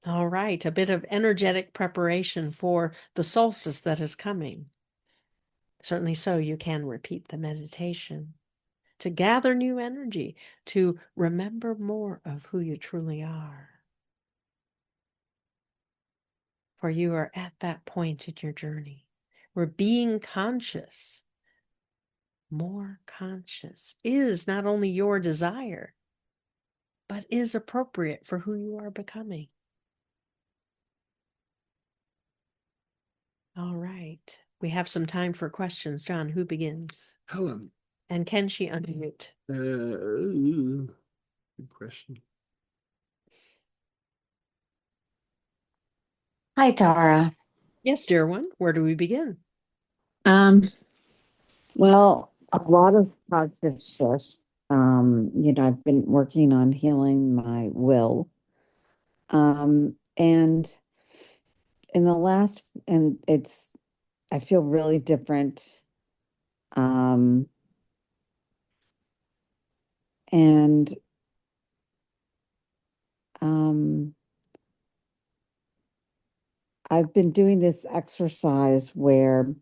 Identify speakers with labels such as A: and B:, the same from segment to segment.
A: All right, a bit of energetic preparation for the solstice that is coming. Certainly so, you can repeat the meditation to gather new energy, to remember more of who you truly are. For you are at that point in your journey where being conscious, more conscious, is not only your desire, but is appropriate for who you are becoming. All right. We have some time for questions. John, who begins?
B: Helen.
A: And can she unmute?
B: Good question.
C: Hi, Tara.
A: Yes, dear one. Where do we begin?
C: Um, well, a lot of positive shifts. I've been working on healing my will. And in the last, and I feel really different. Um, and um, I've been doing this exercise where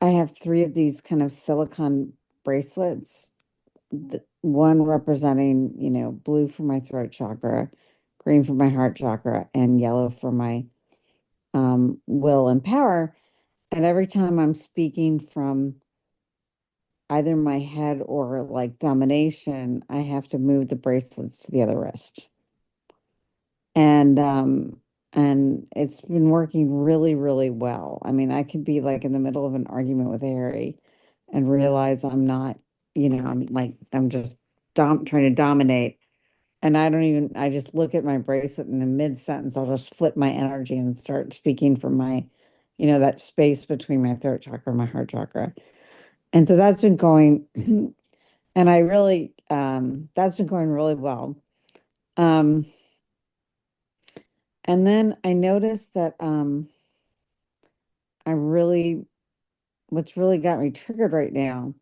C: I have three of these kind of silicone bracelets, one representing, blue for my throat chakra, green for my heart chakra, and yellow for my will and power. And every time I'm speaking from either my head or like domination, I have to move the bracelets to the other wrist. And it's been working really, really well. I mean, I could be like in the middle of an argument with Harry and realize I'm not, I'm just trying to dominate. And I just look at my bracelet in the mid-sentence, I'll just flip my energy and start speaking from my, that space between my throat chakra and my heart chakra. And so that's been going, and that's been going really well. Um, and then I noticed that I really, what's really got me triggered right now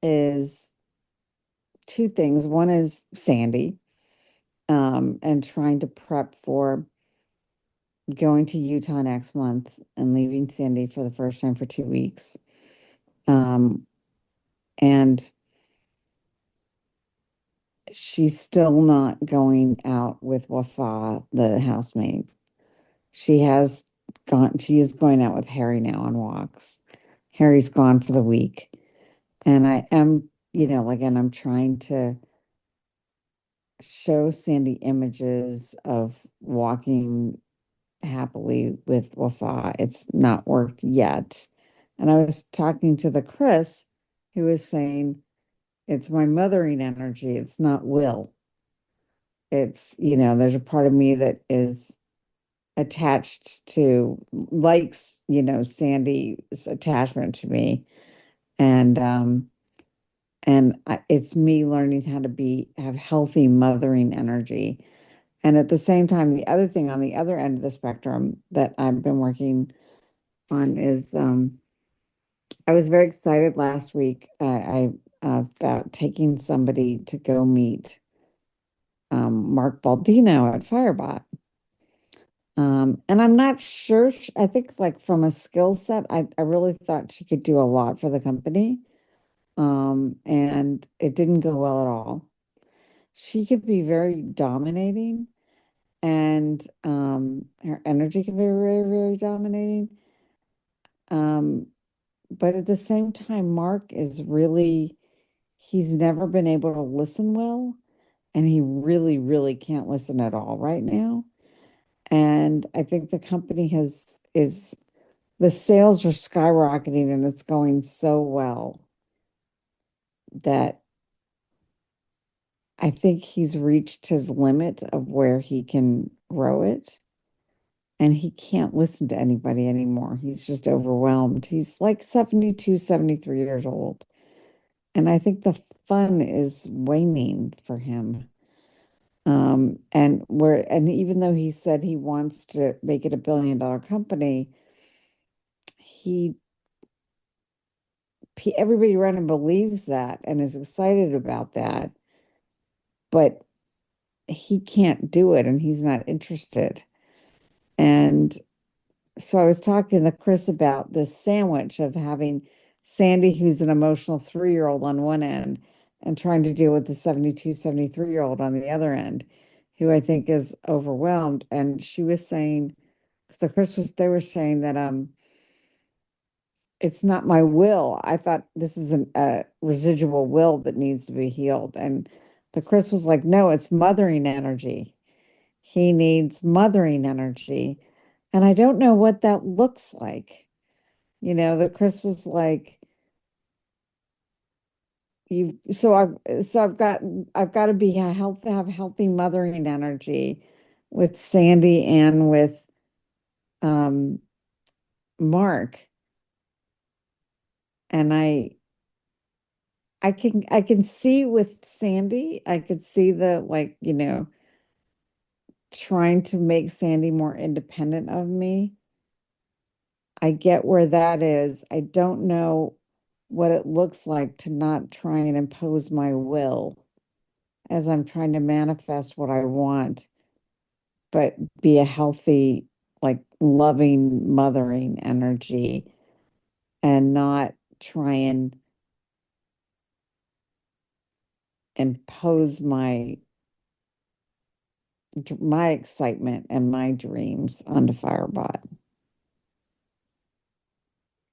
C: is two things. One is Sandy, and trying to prep for going to Utah next month and leaving Sandy for the first time for 2 weeks. And she's still not going out with Wafa, the housemaid. She is going out with Harry now on walks. Harry's gone for the week. And I am, and I'm trying to show Sandy images of walking happily with Wafa. It's not worked yet. And I was talking to the Chris who was saying, it's my mothering energy. It's not will. It's, there's a part of me that is attached to, likes, Sandy's attachment to me. And it's me learning how to have healthy mothering energy. And at the same time, the other thing on the other end of the spectrum that I've been working on is I was very excited last week about taking somebody to go meet Mark Baldino at Firebot. And I'm not sure, I think like from a skill set, I really thought she could do a lot for the company. And it didn't go well at all. She could be very dominating, and her energy can be very, very dominating. Um, but at the same time, Mark is really, he's never been able to listen well, and he really, really can't listen at all right now. And I think the company is the sales are skyrocketing and it's going so well that I think he's reached his limit of where he can grow it. And he can't listen to anybody anymore. He's just overwhelmed. He's like 72, 73 years old. And I think the fun is waning for him. And even though he said he wants to make it $1 billion company, he everybody around him believes that and is excited about that. But he can't do it and he's not interested. And so I was talking to Chris about this sandwich of having Sandy, who's an emotional 3-year-old on one end, and trying to deal with the 72, 73-year-old on the other end, who I think is overwhelmed. And she was saying, so Chris was, they were saying that it's not my will. I thought this is a residual will that needs to be healed. And the Chris was like, no, it's mothering energy. He needs mothering energy. And I don't know what that looks like. The Chris was like, you I've got to be a have healthy mothering energy with Sandy and with um Mark. And I can see with Sandy, I could see the like, trying to make Sandy more independent of me. I get where that is. I don't know what it looks like to not try and impose my will as I'm trying to manifest what I want, but be a healthy, like loving, mothering energy and not try and impose my excitement and my dreams onto Firebot.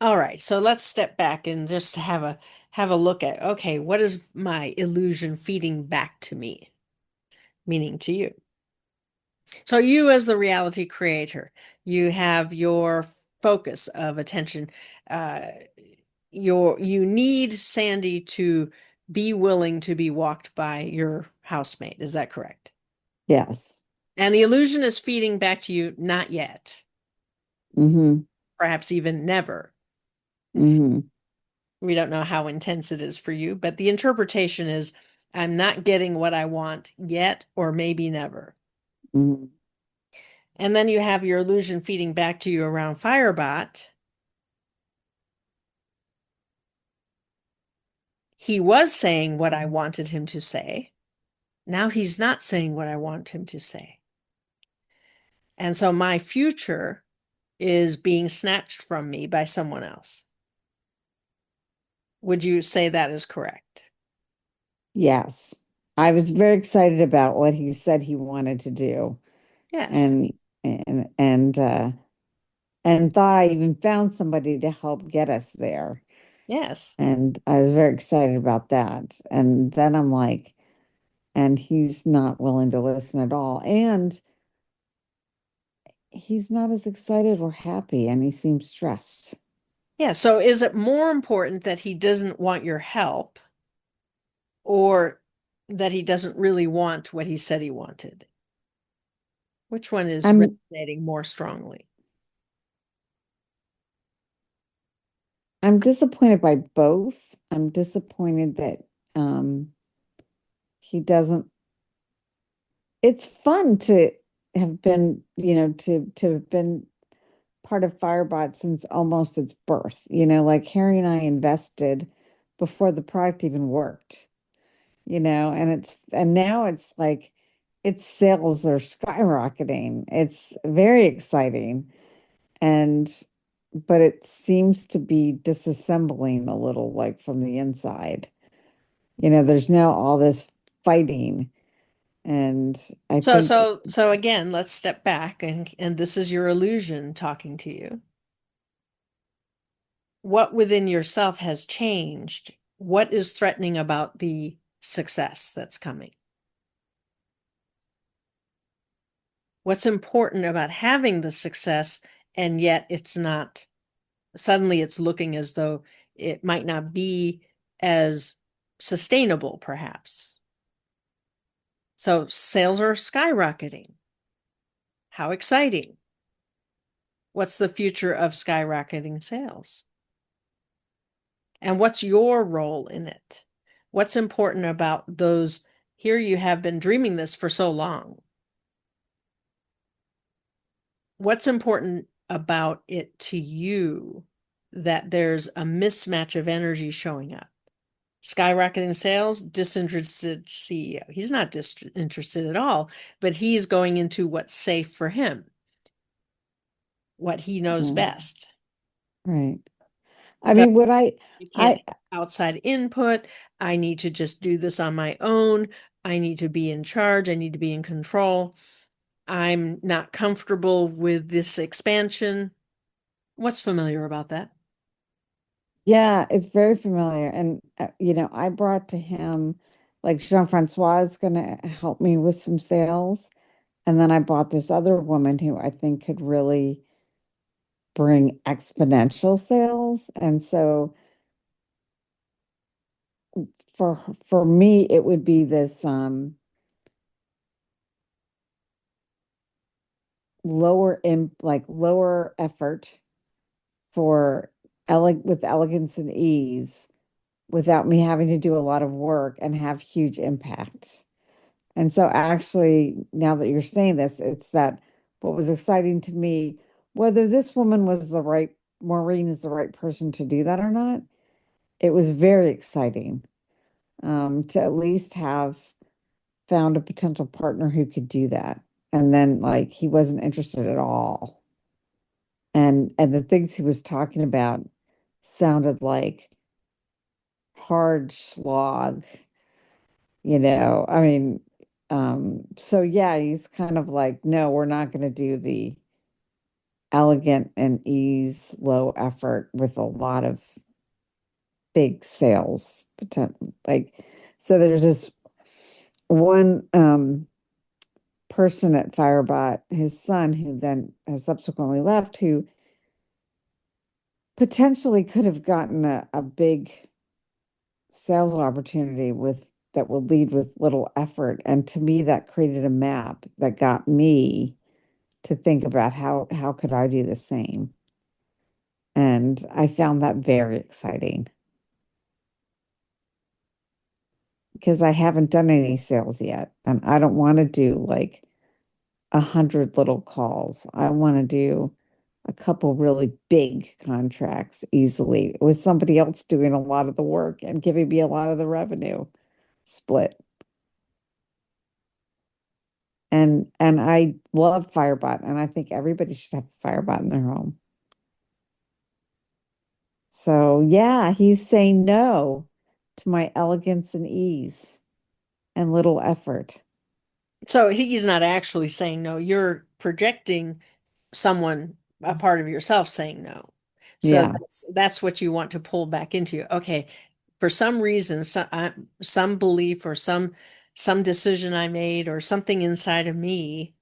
A: All right, so let's step back and just have a look at, okay, what is my illusion feeding back to me, meaning to you? So you as the reality creator, you have your focus of attention. Uh, you need Sandy to be willing to be walked by your housemate. Is that correct?
C: Yes.
A: And the illusion is feeding back to you, not yet,
C: Mm-hmm.
A: perhaps even never.
C: Mm-hmm.
A: We don't know how intense it is for you, but the interpretation is I'm not getting what I want yet, or maybe never.
C: Mm-hmm.
A: And then you have your illusion feeding back to you around Firebot. He was saying what I wanted him to say. Now he's not saying what I want him to say. And so my future is being snatched from me by someone else. Would you say that is correct?
C: Yes. I was very excited about what he said he wanted to do
A: Yes.
C: and and and uh and thought I even found somebody to help get us there.
A: Yes.
C: And I was very excited about that. And then I'm like, and he's not willing to listen at all. And he's not as excited or happy, and he seems stressed.
A: Yeah. So is it more important that he doesn't want your help or that he doesn't really want what he said he wanted? Which one is
C: I'm
A: resonating more strongly?
C: I'm disappointed by both. I'm disappointed that um he doesn't. It's fun to have been, to have been part of Firebot since almost its birth. Like Harry and I invested before the product even worked, and now it's like its sales are skyrocketing. It's very exciting. And but it seems to be disassembling a little like from the inside. There's now all this fighting, and I
A: So,
C: think
A: so again, let's step back and this is your illusion talking to you. What within yourself has changed? What is threatening about the success that's coming? What's important about having the success and yet it's not, suddenly it's looking as though it might not be as sustainable, perhaps. So sales are skyrocketing. How exciting. What's the future of skyrocketing sales? And what's your role in it? What's important about those? Here you have been dreaming this for so long. What's important about it to you that there's a mismatch of energy showing up? Skyrocketing sales, disinterested CEO. He's not disinterested at all, but he's going into what's safe for him, what he knows
C: Mm,
A: best.
C: right. I
A: So
C: mean, what
A: you can't
C: I,
A: have outside input. I need to just do this on my own. I need to be in charge. I need to be in control. I'm not comfortable with this expansion. What's familiar about that?
C: yeah, it's very familiar. And, I brought to him, like, Jean-Francois is going to help me with some sales. And then I bought this other woman who I think could really bring exponential sales. And so for me, it would be this lower effort for with elegance and ease without me having to do a lot of work and have huge impact. And so actually, now that you're saying this, it's that what was exciting to me, whether this woman was Maureen is the right person to do that or not, it was very exciting to at least have found a potential partner who could do that. And then like he wasn't interested at all. And the things he was talking about sounded like hard slog, I mean, so yeah, he's kind of like, no, we're not going to do the elegant and ease, low effort with a lot of big sales potential. Like, so there's this one person at Firebot, his son, who then has subsequently left, who potentially could have gotten a big sales opportunity with that will lead with little effort. And to me, that created a map that got me to think about how could I do the same. And I found that very exciting because I haven't done any sales yet. And I don't want to do like 100 little calls. I want to do a couple really big contracts easily with somebody else doing a lot of the work and giving me a lot of the revenue split. And I love Firebot, and I think everybody should have a Firebot in their home. So yeah, he's saying no to my elegance and ease and little effort.
A: So he's not actually saying no. You're projecting someone, a part of yourself saying no. So
C: Yeah.
A: that's what you want to pull back into. Okay, for some reason, some belief or some decision I made or something inside of me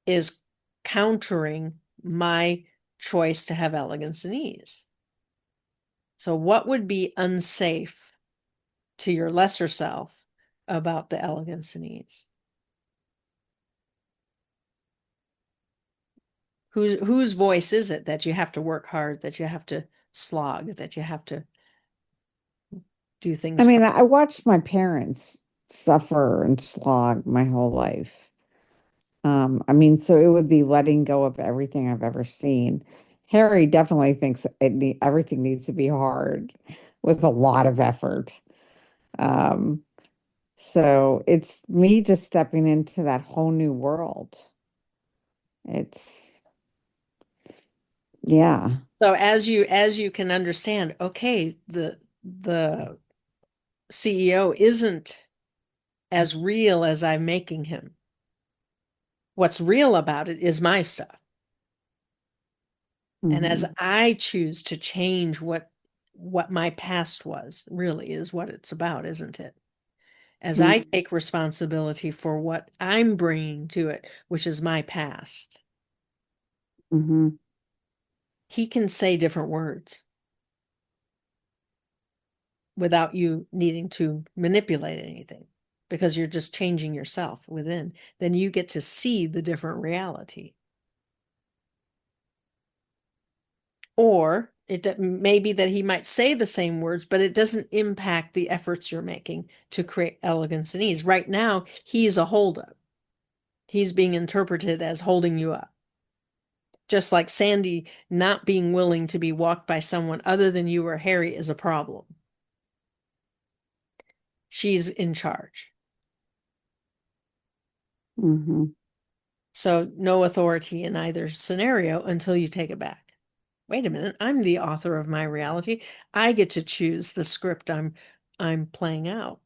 A: is countering my choice to have elegance and ease. So what would be unsafe to your lesser self about the elegance and ease? Whose voice is it that you have to work hard, that you have to slog, that you have to do
C: I
A: things?
C: mean, I watched my parents suffer and slog my whole life. I mean, so it would be letting go of everything I've ever seen. Harry definitely thinks everything needs to be hard with a lot of effort. Um, so it's me just stepping into that whole new world. It's, yeah.
A: So as you can understand, okay, the CEO isn't as real as I'm making him. What's real about it is my stuff. And as
C: Hmm.
A: I choose to change what my past was, really is what it's about, isn't it? As I take responsibility for what I'm bringing to it, which is my past,
C: Hmm.
A: he can say different words without you needing to manipulate anything because you're just changing yourself within. Then you get to see the different reality. Or it may be that he might say the same words, but it doesn't impact the efforts you're making to create elegance and ease. Right now, he's a holdup. He's being interpreted as holding you up. Just like Sandy not being willing to be walked by someone other than you or Harry is a problem. She's in charge.
C: Hmm.
A: So no authority in either scenario until you take it back. Wait a minute, I'm the author of my reality. I get to choose the script I'm playing out.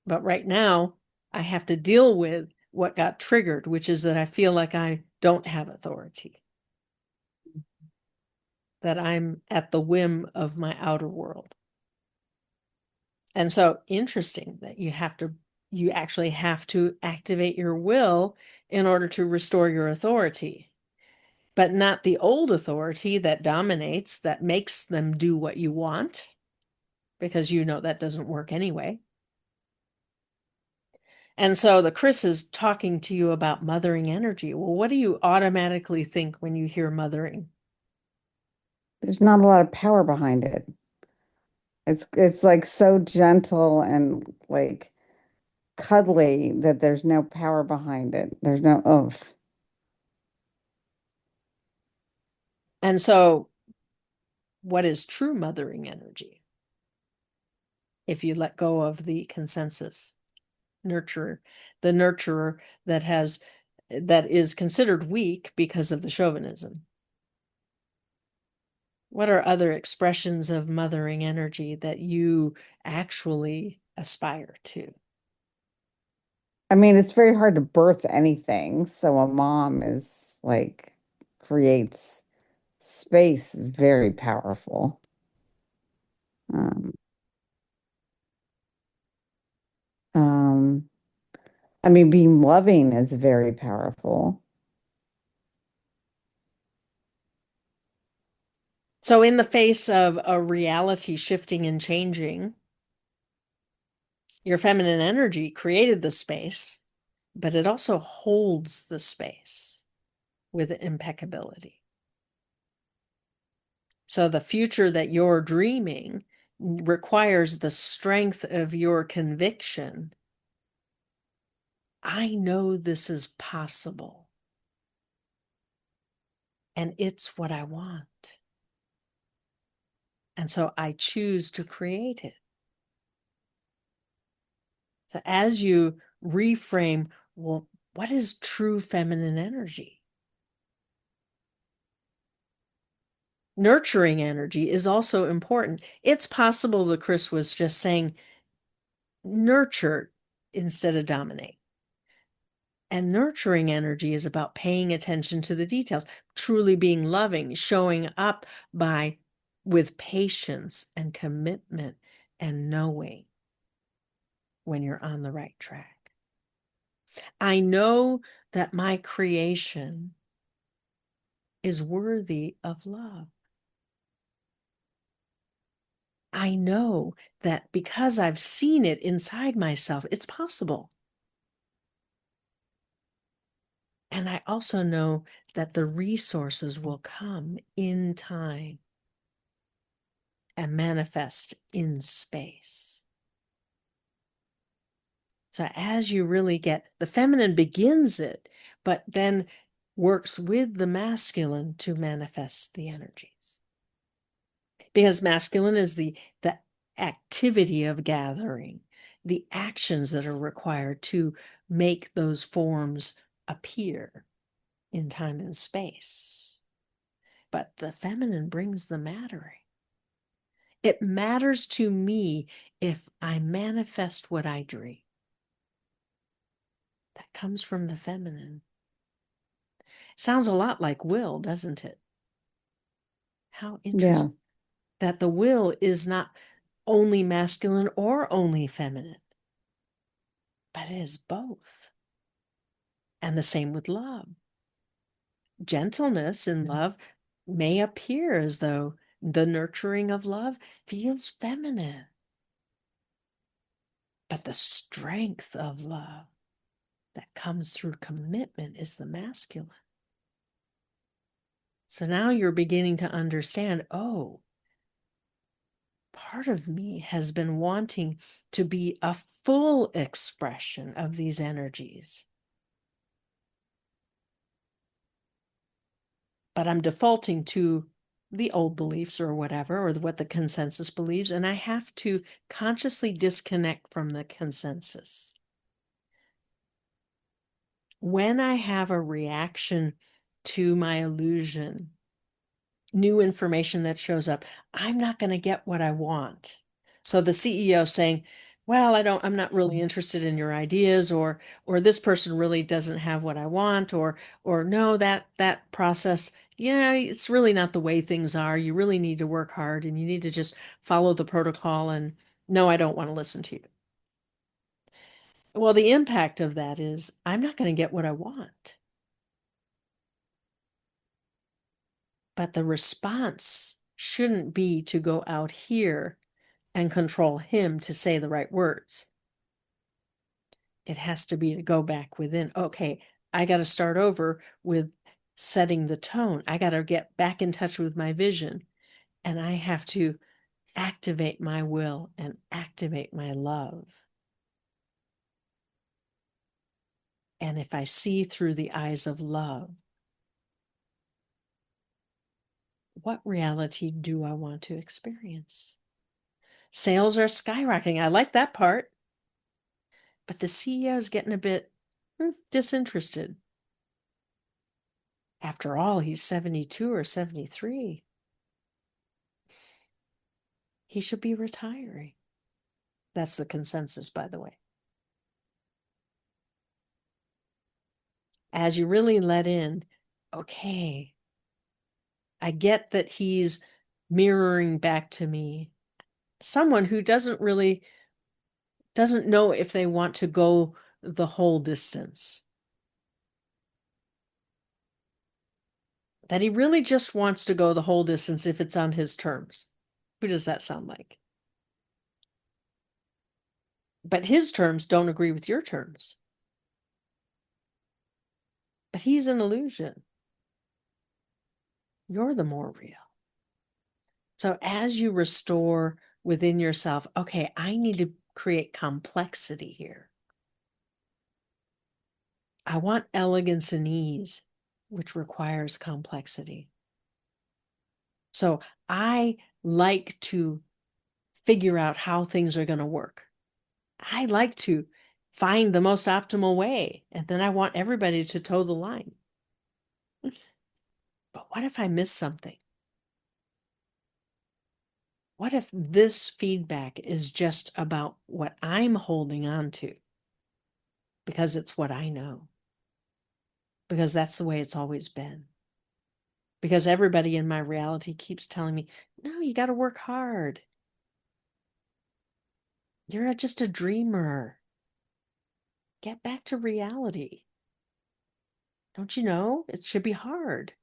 A: But right now, I have to deal with what got triggered, which is that I feel like I don't have authority, that I'm at the whim of my outer world. And so interesting that you actually have to activate your will in order to restore your authority, but not the old authority that dominates, that makes them do what you want, because you know that doesn't work anyway. And so the Chris is talking to you about mothering energy. Well, what do you automatically think when you hear mothering?
C: There's not a lot of power behind it. It's like so gentle and like cuddly that there's no power behind it. There's no oomph.
A: And so, what is true mothering energy? If you let go of the consensus nurturer, the nurturer that is considered weak because of the chauvinism. What are other expressions of mothering energy that you actually aspire to?
C: I mean, it's very hard to birth anything. So a mom is like creates space is very powerful. Um, um, I mean, being loving is very powerful.
A: So, in the face of a reality shifting and changing, your feminine energy created the space, but it also holds the space with impeccability. So, the future that you're dreaming requires the strength of your conviction. I know this is possible, and it's what I want. And so I choose to create it. So as you reframe, well, what is true feminine energy? Nurturing energy is also important. It's possible that Chris was just saying nurture instead of dominate. And nurturing energy is about paying attention to the details, truly being loving, showing up by with patience and commitment and knowing when you're on the right track. I know that my creation is worthy of love. I know that because I've seen it inside myself, it's possible. And I also know that the resources will come in time and manifest in space. So as you really get, the feminine begins it, but then works with the masculine to manifest the energies. Because masculine is the activity of gathering, the actions that are required to make those forms appear in time and space. But the feminine brings the mattering. It matters to me if I manifest what I dream. That comes from the feminine. Sounds a lot like will, doesn't it? How
C: Yeah.
A: interesting that the will is not only masculine or only feminine, but it is both. And the same with love. Gentleness in love may appear as though the nurturing of love feels feminine, but the strength of love that comes through commitment is the masculine. So now you're beginning to understand, oh, part of me has been wanting to be a full expression of these energies, but I'm defaulting to the old beliefs or whatever, or what the consensus believes, and I have to consciously disconnect from the consensus. When I have a reaction to my illusion, new information that shows up, I'm not going to get what I want. So the CEO saying, well, I'm not really interested in your ideas, or this person really doesn't have what I want, or no, that process, yeah, it's really not the way things are. You really need to work hard and you need to just follow the protocol, and no, I don't want to listen to you. Well, the impact of that is I'm not going to get what I want. But the response shouldn't be to go out here and control him to say the right words. It has to be to go back within. Okay, I got to start over with setting the tone. I got to get back in touch with my vision, and I have to activate my will and activate my love. And if I see through the eyes of love, what reality do I want to experience? Sales are skyrocketing. I like that part. But the CEO is getting a bit disinterested. After all, he's 72 or 73. He should be retiring. That's the consensus, by the way. As you really let in, okay, I get that he's mirroring back to me someone who doesn't know if they want to go the whole distance. That he really just wants to go the whole distance if it's on his terms. Who does that sound like? But his terms don't agree with your terms. But he's an illusion. You're the more real. So as you restore within yourself, okay, I need to create complexity here. I want elegance and ease, which requires complexity. So I like to figure out how things are going to work. I like to find the most optimal way, and then I want everybody to toe the line. But what if I miss something? What if this feedback is just about what I'm holding on to? Because it's what I know. Because that's the way it's always been. Because everybody in my reality keeps telling me, no, you got to work hard. You're just a dreamer. Get back to reality. Don't you know? It should be hard.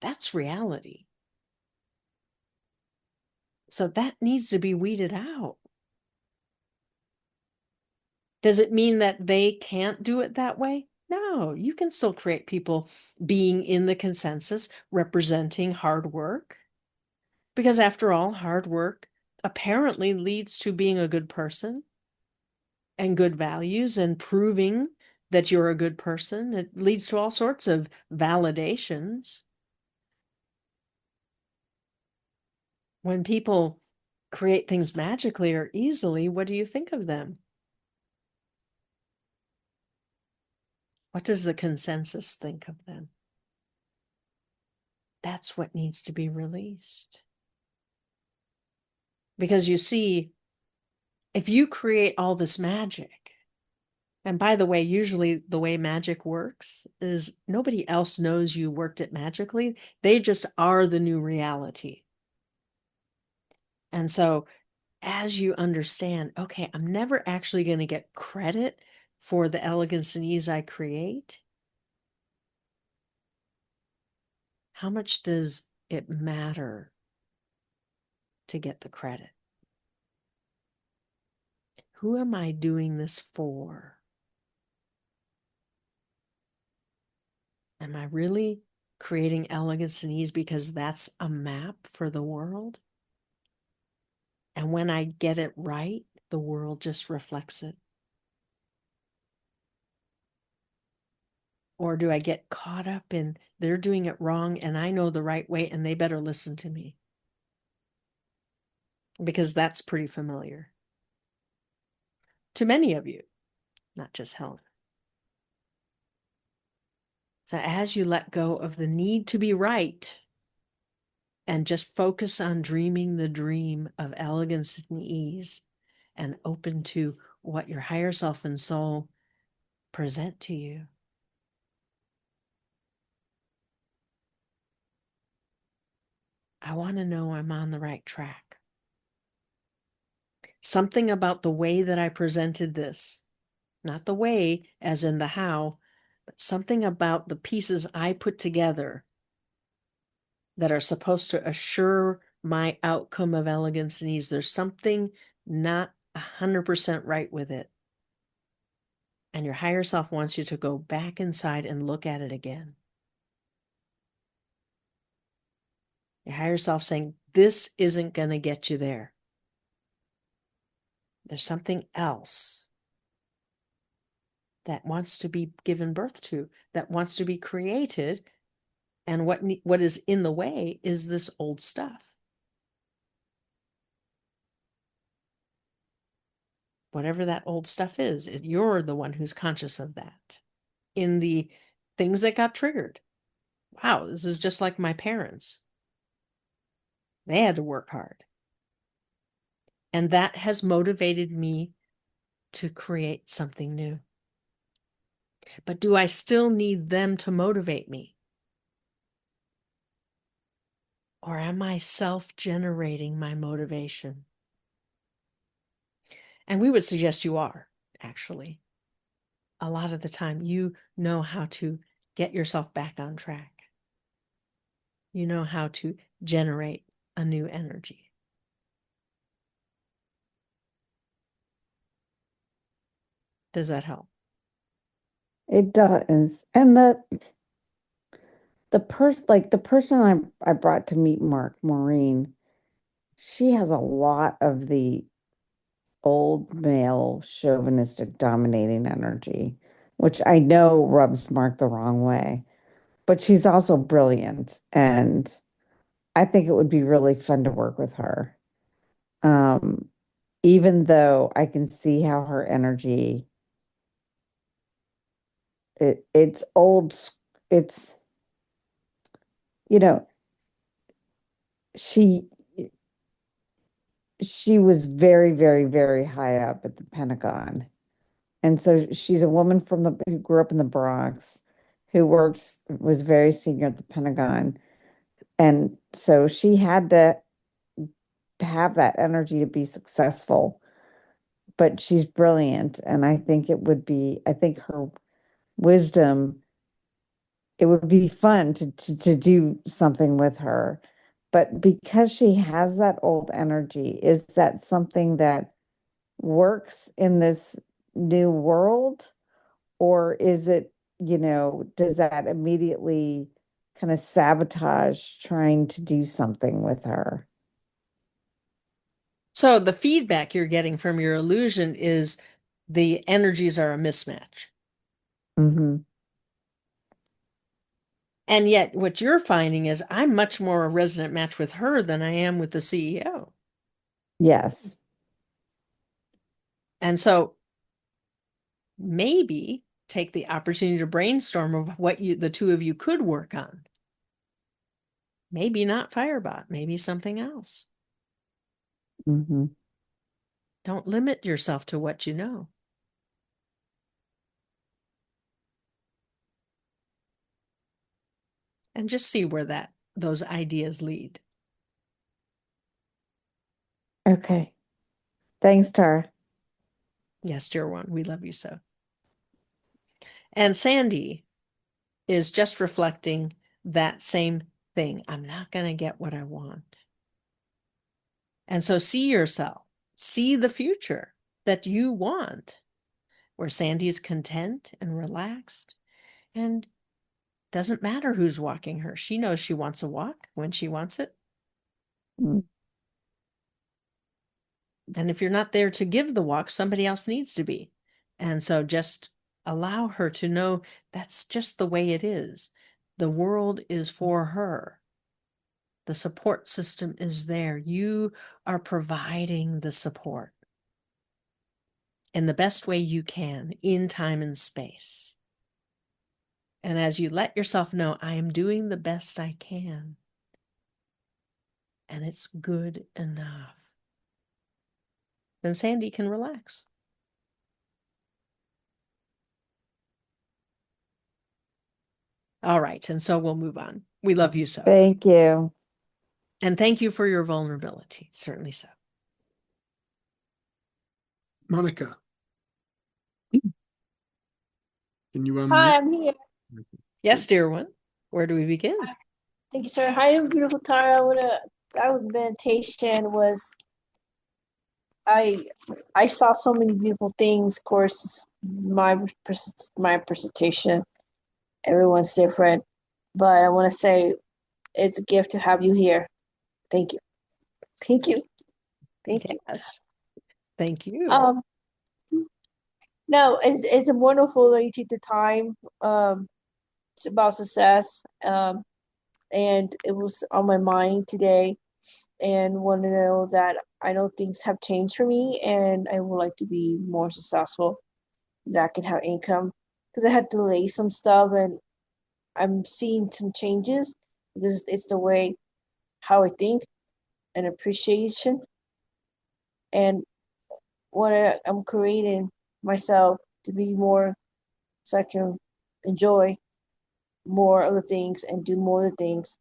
A: That's reality. So that needs to be weeded out. Does it mean that they can't do it that way? No, you can still create people being in the consensus, representing hard work. Because after all, hard work apparently leads to being a good person and good values and proving that you're a good person. It leads to all sorts of validations. When people create things magically or easily, what do you think of them? What does the consensus think of them? That's what needs to be released. Because you see, if you create all this magic, and by the way, usually the way magic works is nobody else knows you worked it magically. They just are the new reality. And so as you understand, okay, I'm never actually going to get credit for the elegance and ease I create. How much does it matter to get the credit? Who am I doing this for? Am I really creating elegance and ease because that's a map for the world? And when I get it right, the world just reflects it. Or do I get caught up in they're doing it wrong and I know the right way and they better listen to me? Because that's pretty familiar to many of you, not just Helen. So as you let go of the need to be right and just focus on dreaming the dream of elegance and ease and open to what your higher self and soul present to you, I want to know I'm on the right track. Something about the way that I presented this, not the way as in the how, but something about the pieces I put together that are supposed to assure my outcome of elegance and ease. There's something not 100% right with it. And your higher self wants you to go back inside and look at it again. Your higher self saying, this isn't going to get you there. There's something else that wants to be given birth to, that wants to be created. And what is in the way is this old stuff. Whatever that old stuff is, you're the one who's conscious of that. In the things that got triggered. Wow, this is just like my parents. They had to work hard. And that has motivated me to create something new. But do I still need them to motivate me? Or am I self-generating my motivation? And we would suggest you are, actually. A lot of the time, you know how to get yourself back on track. You know how to generate a new energy. Does that help?
C: It does. And the person I brought to meet Maureen, she has a lot of the old male chauvinistic dominating energy, which I know rubs Mark the wrong way. But she's also brilliant, and I think it would be really fun to work with her. Um, Even though I can see how her energy, it's old, it's, you know, she she was very, very, very high up at the Pentagon. And so she's a woman who grew up in the Bronx, who was very senior at the Pentagon. And so she had to have that energy to be successful, but she's brilliant. And I think her wisdom, it would be fun to do something with her. But because she has that old energy, is that something that works in this new world? Or is it, does that immediately kind of sabotage trying to do something with her?
A: So the feedback you're getting from your illusion is the energies are a mismatch.
C: Hmm.
A: And yet what you're finding is I'm much more a resonant match with her than I am with the CEO.
C: Yes.
A: And so maybe take the opportunity to brainstorm of what the two of you could work on. Maybe not Firebot, maybe something else.
C: Hmm.
A: Don't limit yourself to what you know. And just see where those ideas lead.
C: Okay. Thanks, Tara.
A: Yes, dear one, we love you so. And Sandy is just reflecting that same thing. I'm not going to get what I want. And so see yourself, see the future that you want, where Sandy is content and relaxed and doesn't matter who's walking her. She knows she wants a walk when she wants it.
C: Mm.
A: And if you're not there to give the walk, somebody else needs to be. And so just Allow her to know that's just the way it is. The world is for her. The support system is there. You are providing the support in the best way you can in time and space. And as you let yourself know, I am doing the best I can, and it's good enough, then Sandy can relax. All right, and so we'll move on. We love you so.
C: Thank you.
A: And thank you for your vulnerability. Certainly so.
B: Monica, can you
D: Hi, I'm here.
A: Yes, dear one. Where do we begin?
D: Thank you, sir. Hi, beautiful Tara. That meditation was I saw so many beautiful things. Of course, my presentation. Everyone's different, but I want to say it's a gift to have you here. Thank you. Thank you. Thank you.
A: Yes. Thank you.
D: No, it's wonderful that you take the time about success. And it was on my mind today, and want to know that I know things have changed for me, and I would like to be more successful, that I can have income, because I had to delay some stuff, and I'm seeing some changes because it's the way how I think and appreciation, and I'm creating myself to be more, so I can enjoy more of the things and do more of the things.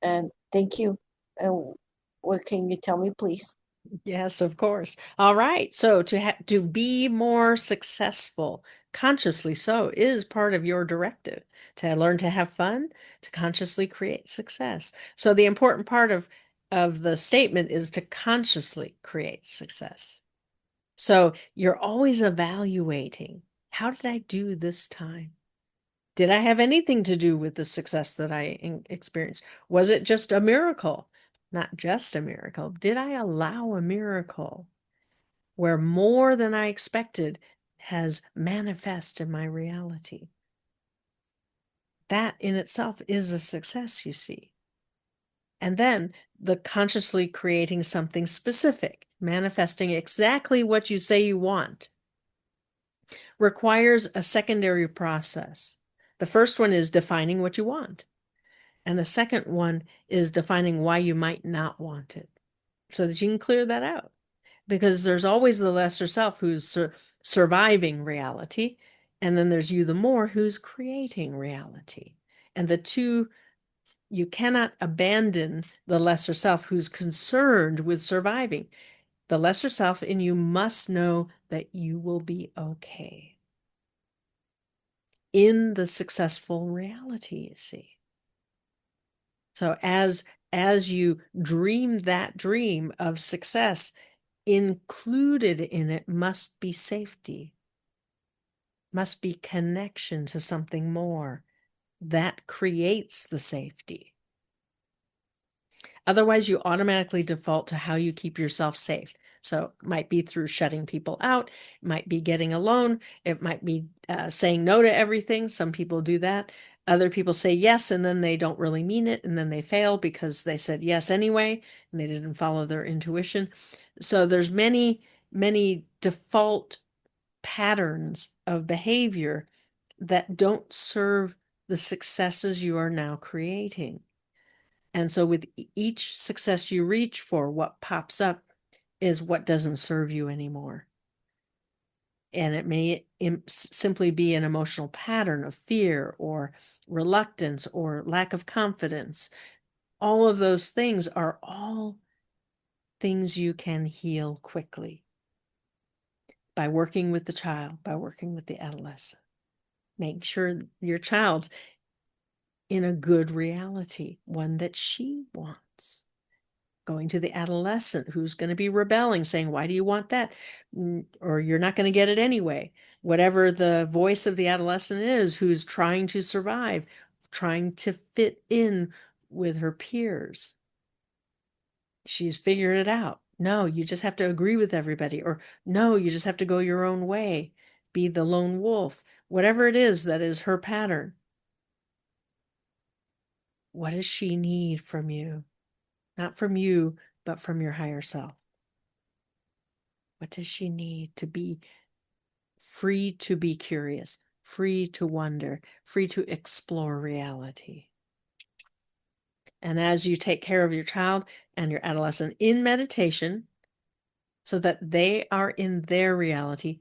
D: And thank you. And what can you tell me, please?
A: Yes, of course. All right. So to be more successful, consciously so, is part of your directive. To learn to have fun, to consciously create success. So the important part of the statement is to consciously create success. So you're always evaluating, how did I do this time? Did I have anything to do with the success that I experienced? Was it just a miracle? Not just a miracle. Did I allow a miracle where more than I expected has manifest in my reality? That in itself is a success, you see. And then the consciously creating something specific, manifesting exactly what you say you want, requires a secondary process. The first one is defining what you want. And the second one is defining why you might not want it, so that you can clear that out. Because there's always the lesser self who's surviving reality. And then there's you, the more, who's creating reality. And the two, you cannot abandon the lesser self who's concerned with surviving. The lesser self in you must know that you will be okay in the successful reality, you see. So as you dream that dream of success, included in it must be safety, must be connection to something more that creates the safety. Otherwise, you automatically default to how you keep yourself safe. So it might be through shutting people out, it might be getting alone, it might be saying no to everything. Some people do that. Other people say yes, and then they don't really mean it, and then they fail because they said yes anyway, and they didn't follow their intuition. So there's many, many default patterns of behavior that don't serve the successes you are now creating. And so with each success you reach for, what pops up is what doesn't serve you anymore. And it may simply be an emotional pattern of fear or reluctance or lack of confidence. All of those things are all things you can heal quickly by working with the child, by working with the adolescent. Make sure your child's in a good reality, one that she wants. Going to the adolescent who's going to be rebelling, saying, why do you want that? Or you're not going to get it anyway. Whatever the voice of the adolescent is, who's trying to survive, trying to fit in with her peers. She's figured it out. No, you just have to agree with everybody. Or no, you just have to go your own way. be the lone wolf, whatever it is that is her pattern. What does she need from you? Not from you, but from your higher self. What does she need to be free to be curious, free to wonder, free to explore reality? And as you take care of your child and your adolescent in meditation, so that they are in their reality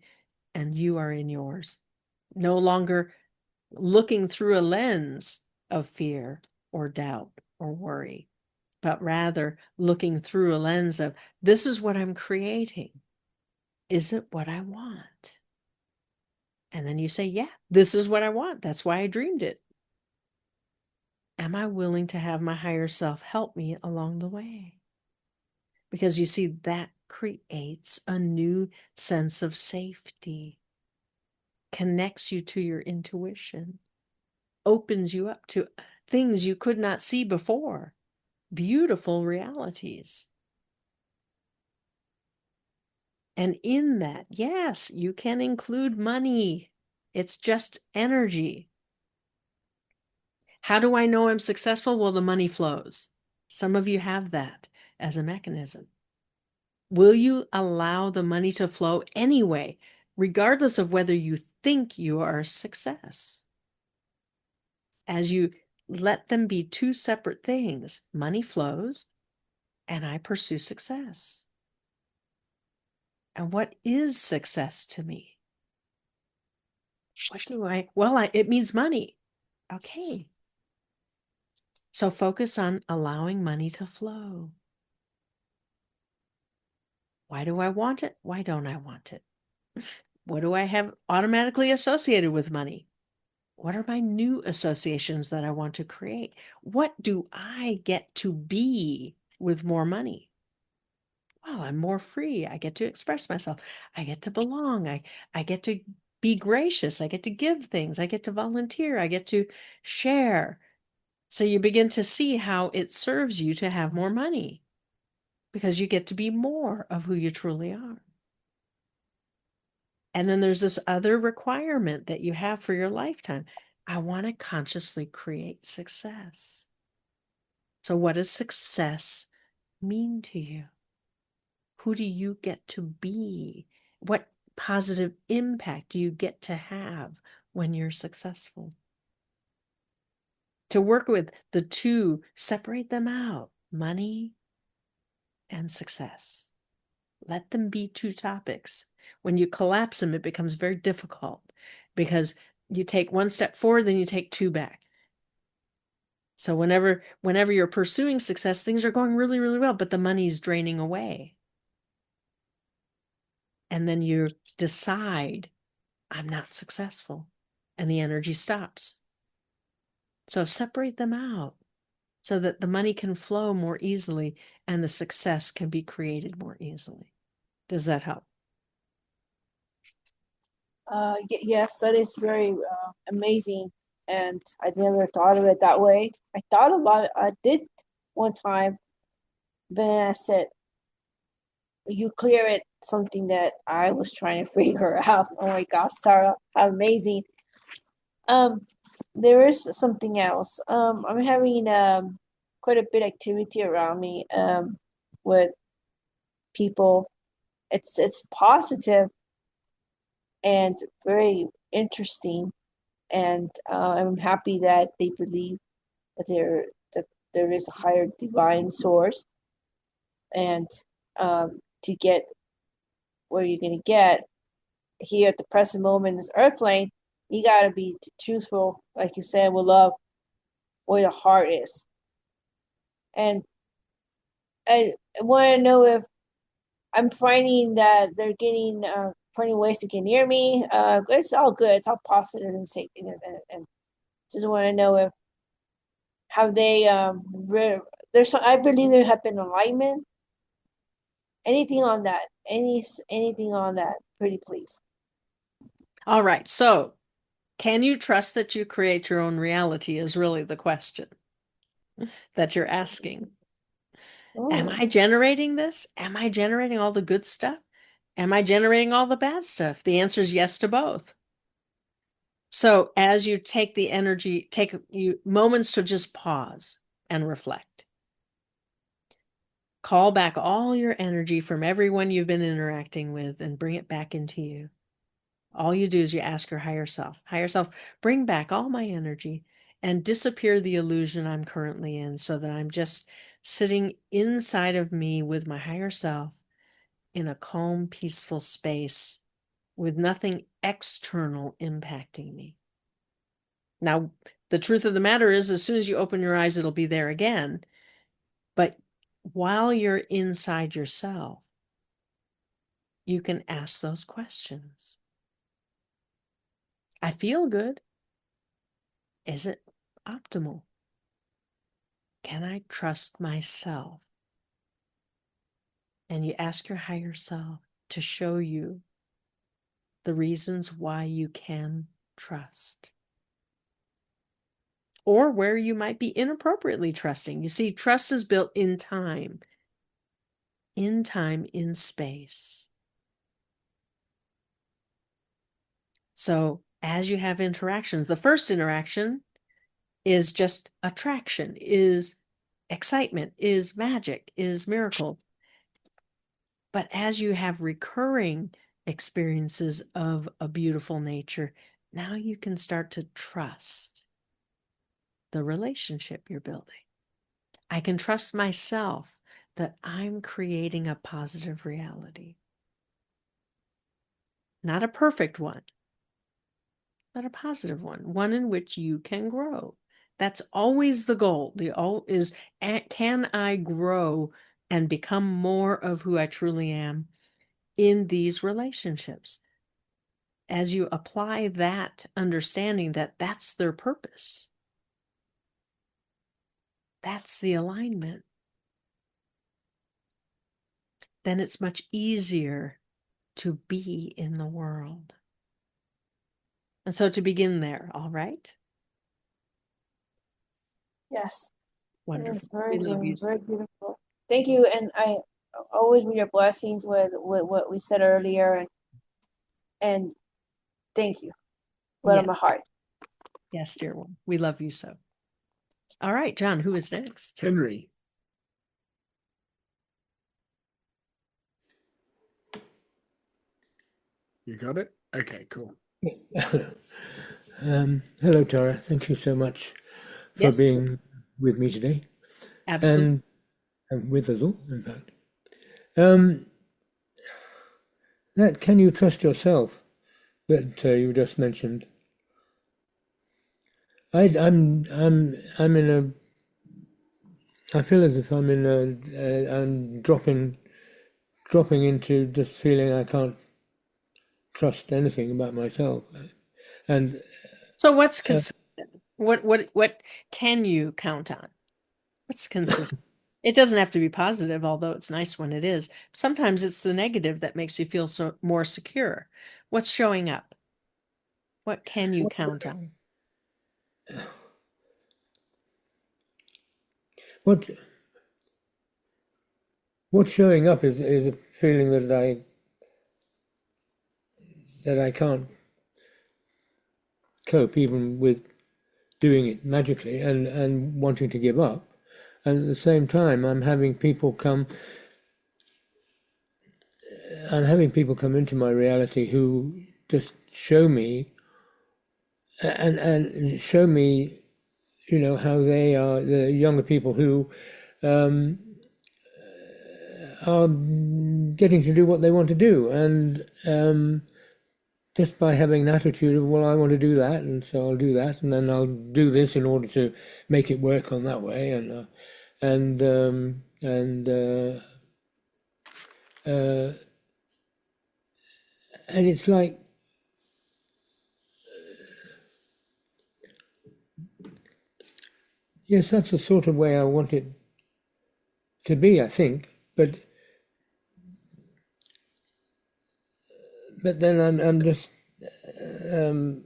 A: and you are in yours, no longer looking through a lens of fear or doubt or worry, but rather looking through a lens of, this is what I'm creating. Is it what I want? And then you say, yeah, this is what I want. That's why I dreamed it. Am I willing to have my higher self help me along the way? Because you see, that creates a new sense of safety, connects you to your intuition, opens you up to things you could not see before, beautiful realities. And in that, yes, you can include money. It's just energy. How do I know I'm successful? Well, the money flows. Some of you have that as a mechanism. Will you allow the money to flow anyway, regardless of whether you think you are a success? As you let them be two separate things, money flows and I pursue success. And what is success to me? It means money. Okay. So focus on allowing money to flow. Why do I want it? Why don't I want it? What do I have automatically associated with money? What are my new associations that I want to create? What do I get to be with more money? Well, I'm more free. I get to express myself. I get to belong. I get to be gracious. I get to give things. I get to volunteer. I get to share. So you begin to see how it serves you to have more money because you get to be more of who you truly are. And then there's this other requirement that you have for your lifetime. I want to consciously create success. So what does success mean to you? Who do you get to be? What positive impact do you get to have when you're successful? To work with the two, separate them out, money and success. Let them be two topics. When you collapse them, it becomes very difficult because you take one step forward, then you take two back. So whenever you're pursuing success, things are going really, really well, but the money's draining away. And then you decide, I'm not successful, and the energy stops. So separate them out so that the money can flow more easily and the success can be created more easily. Does that help?
D: Yes, that is very amazing, and I never thought of it that way. I did one time, then I said, "You clear it." Something that I was trying to figure out. Oh my gosh, Sarah, how amazing! Um, there is something else. I'm having quite a bit of activity around me with people. It's positive and very interesting, and I'm happy that they believe that there is a higher divine source, and to get where you're gonna get here at the present moment in this airplane, you gotta be truthful, like you said, with love, where the heart is. And I want to know if I'm finding that they're getting finding ways to get near me. It's all good. It's all positive and safe, and just want to know if have they there's some, I believe there have been enlightenment. Anything on that? Anything on that? Pretty please.
A: All right. So can you trust that you create your own reality is really the question that you're asking.
D: Oh.
A: Am I generating this? Am I generating all the good stuff? Am I generating all the bad stuff? The answer is yes to both. So as you take the energy, take you moments to just pause and reflect. Call back all your energy from everyone you've been interacting with and bring it back into you. All you do is you ask your higher self, bring back all my energy and disappear the illusion I'm currently in so that I'm just sitting inside of me with my higher self in a calm, peaceful space with nothing external impacting me. Now, the truth of the matter is, as soon as you open your eyes, it'll be there again. But while you're inside yourself, you can ask those questions. I feel good. Is it optimal? Can I trust myself? And you ask your higher self to show you the reasons why you can trust. Or where you might be inappropriately trusting. You see, trust is built in time, in space. So as you have interactions, the first interaction is just attraction, is excitement, is magic, is miracle. But as you have recurring experiences of a beautiful nature, now you can start to trust the relationship you're building. I can trust myself that I'm creating a positive reality. Not a perfect one, but a positive one in which you can grow. That's always the goal. The goal is, can I grow and become more of who I truly am in these relationships? As you apply that understanding that that's their purpose, that's the alignment, then it's much easier to be in the world. And so to begin there, all right?
D: Yes.
A: Wonderful.
D: It's very,
A: We love
D: very,
A: you.
D: very beautiful. Thank you. And I always read your blessings with what we said earlier, and thank you. Right on
A: Yeah.
D: my heart.
A: Yes, dear one. We love you so. All right, John, who is next?
B: Henry. You got it? Okay, cool.
E: Hello, Tara. Thank you so much for
A: Yes,
E: being with me today,
A: absolutely.
E: and with us all, in fact. Um, that can you trust yourself that you just mentioned? I'm in a. I feel as if I'm in a. I'm dropping into just feeling I can't trust anything about myself, and
A: So what's
E: uh,
A: consistent? What can you count on? What's consistent? It doesn't have to be positive, although it's nice when it is. Sometimes it's the negative that makes you feel so more secure. What's showing up? What can you count on?
E: what what's showing up is a feeling that I can't cope even with doing it magically and wanting to give up. And at the same time, I'm having people come into my reality who just show me and show me, how they are the younger people who um, are getting to do what they want to do, and just by having an attitude of, well, I want to do that, and so I'll do that, and then I'll do this in order to make it work on that way, and uh, and it's like, yes, that's the sort of way I want it to be, I think, but then I'm just um,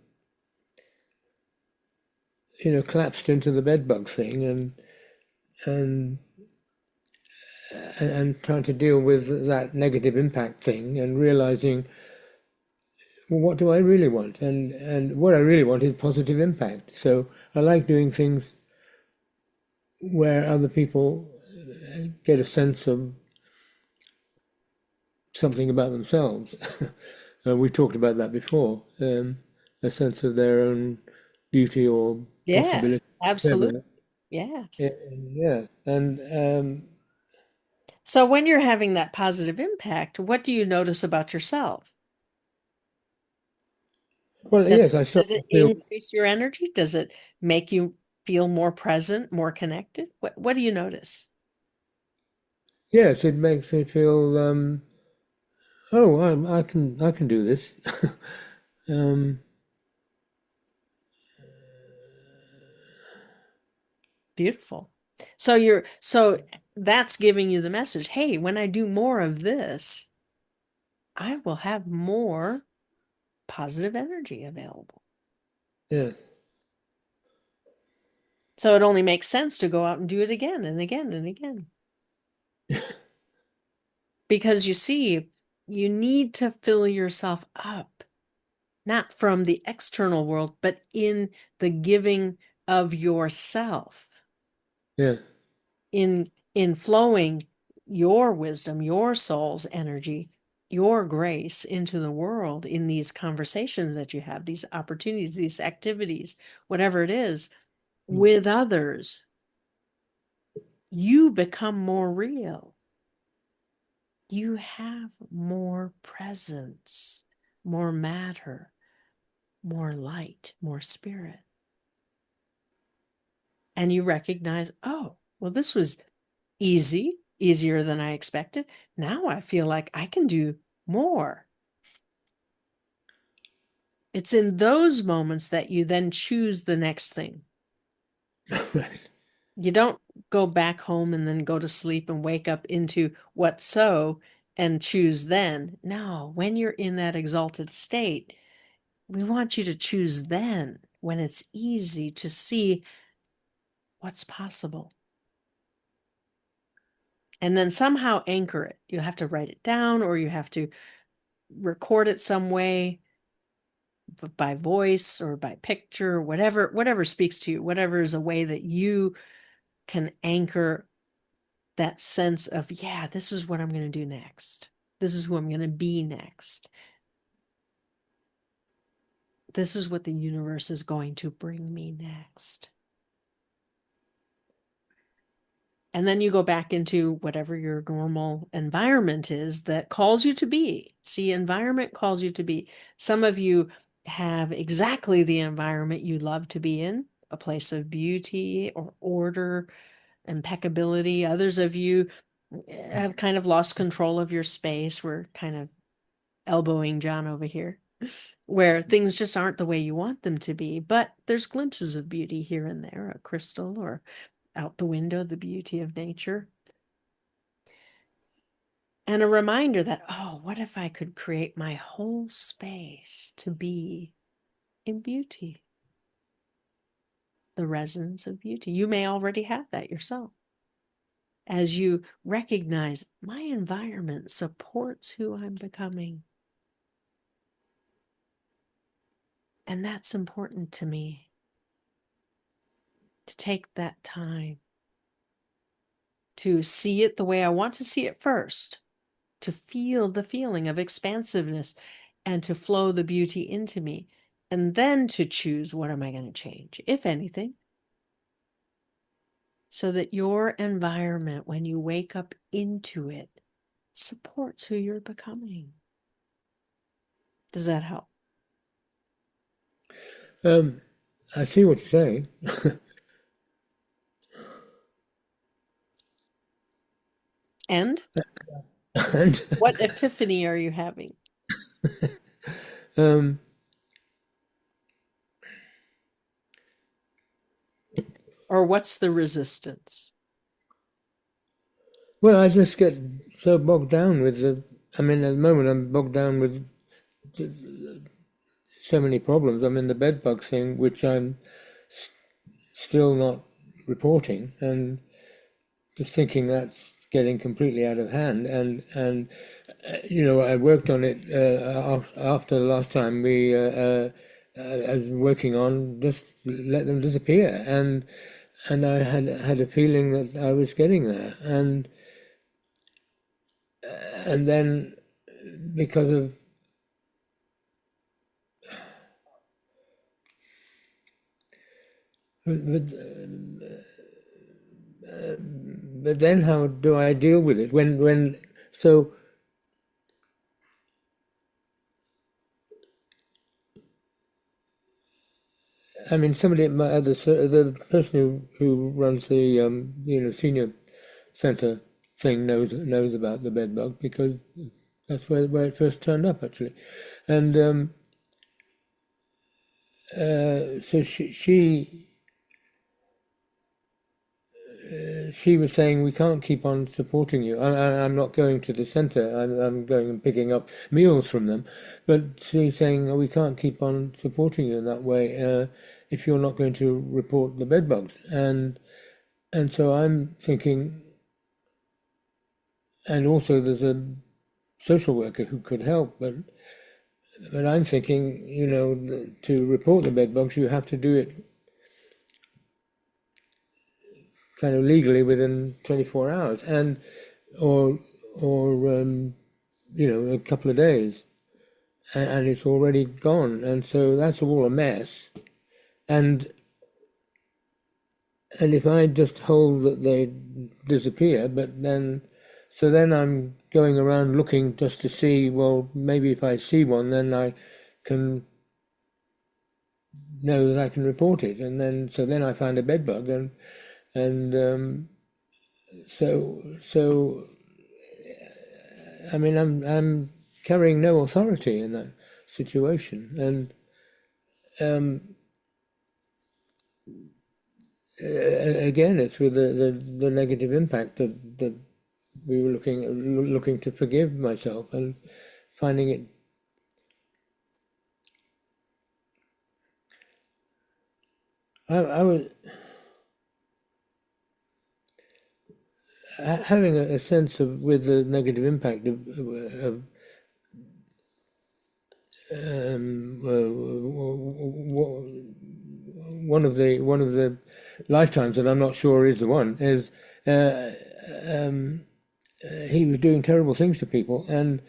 E: collapsed into the bedbug thing, and and trying to deal with that negative impact thing and realizing, well, what do I really want? And what I really want is positive impact. So I like doing things where other people get a sense of something about themselves. We talked about that before, a sense of their own beauty or
A: Yes,
E: possibility,
A: absolutely.
E: whatever.
A: Yes.
E: Yeah, and
A: So when you're having that positive impact, what do you notice about yourself?
E: well,
A: Does,
E: yes, I start
A: does it
E: to feel,
A: increase your energy? Does it make you feel more present, more connected? What do you notice?
E: yes, it makes me feel, oh, I can do this. um,
A: Beautiful. So that's giving you the message, hey, when I do more of this, I will have more positive energy available.
E: yes,
A: So it only makes sense to go out and do it again and again and again. Because you see, you need to fill yourself up, not from the external world, but in the giving of yourself,
E: yes,
A: in flowing your wisdom, your soul's energy, your grace into the world in these conversations that you have, these opportunities, these activities, whatever it is, with others, you become more real. You have more presence, more matter, more light, more spirit. And you recognize, oh, well, this was easier than I expected. Now I feel like I can do more. It's in those moments that you then choose the next thing.
E: right,
A: You don't go back home and then go to sleep and wake up into what so and choose then. No, when you're in that exalted state, we want you to choose then when it's easy to see what's possible. And then somehow anchor it. You have to write it down or you have to record it some way by voice or by picture, whatever speaks to you, whatever is a way that you can anchor that sense of, yeah, this is what I'm going to do next. This is who I'm going to be next. This is what the universe is going to bring me next. And then you go back into whatever your normal environment is that calls you to be. See, environment calls you to be. Some of you have exactly the environment you love to be in, a place of beauty or order, impeccability. Others of you have kind of lost control of your space. We're kind of elbowing John over here, where things just aren't the way you want them to be, but there's glimpses of beauty here and there, a crystal or out the window, the beauty of nature. And a reminder that, oh, what if I could create my whole space to be in beauty, the resonance of beauty? You may already have that yourself. As you recognize my environment supports who I'm becoming. And that's important to me, to take that time to see it the way I want to see it first, to feel the feeling of expansiveness and to flow the beauty into me, and then to choose what am I going to change, if anything, so that your environment, when you wake up into it, supports who you're becoming. Does that help?
E: I see what you're saying.
A: And
E: And
A: what epiphany are you having?
E: um,
A: Or what's the resistance?
E: well, I just get so bogged down with I mean, at the moment, I'm bogged down with so many problems. I mean, the bed bug thing, which I'm still not reporting, and just thinking that's getting completely out of hand, and I worked on it after the last time I was working on just let them disappear, and I had a feeling that I was getting there, and then because of but, but then how do I deal with it when so I mean the person who runs the senior center thing knows about the bed bug because that's where it first turned up actually, and so she was saying we can't keep on supporting you. I'm not going to the center. I'm going and picking up meals from them, but she's saying, oh, we can't keep on supporting you in that way if you're not going to report the bed bugs. And so I'm thinking, and also there's a social worker who could help, but I'm thinking, to report the bed bugs, you have to do it kind of legally within 24 hours, or a couple of days, and it's already gone, and so that's all a mess. And if I just hold that they disappear, so then I'm going around looking just to see, well, maybe if I see one, then I can know that I can report it, and then I find a bed bug, and so I mean I'm carrying no authority in that situation, and again it's with the negative impact that we were looking to forgive myself and finding it. I was having a sense of with the negative impact of one of the lifetimes that I'm not sure is the one is he was doing terrible things to people, and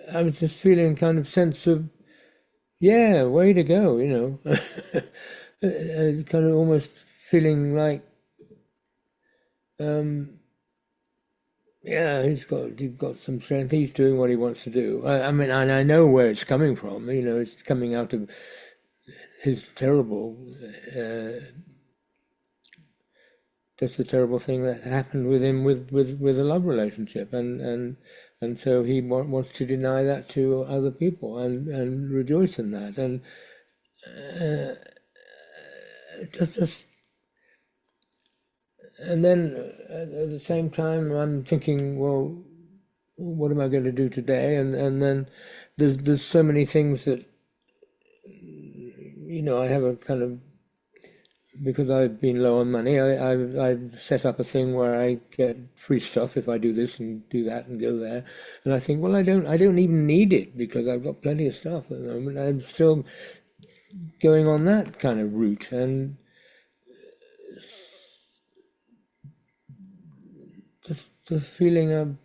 E: I was just feeling kind of sense of, yeah, way to go, kind of almost feeling like, yeah, he's got some strength. He's doing what he wants to do. I mean, and I know where it's coming from. It's coming out of his terrible, just the terrible thing that happened with him with a love relationship, and so he wants to deny that to other people and rejoice in that, and just and then at the same time I'm thinking, well, what am I going to do today? And then there's so many things that I have a kind of, because I've been low on money, I've set up a thing where I get free stuff if I do this and do that and go there, and I think, well, I don't even need it because I've got plenty of stuff at the moment. I'm still going on that kind of route, and just feeling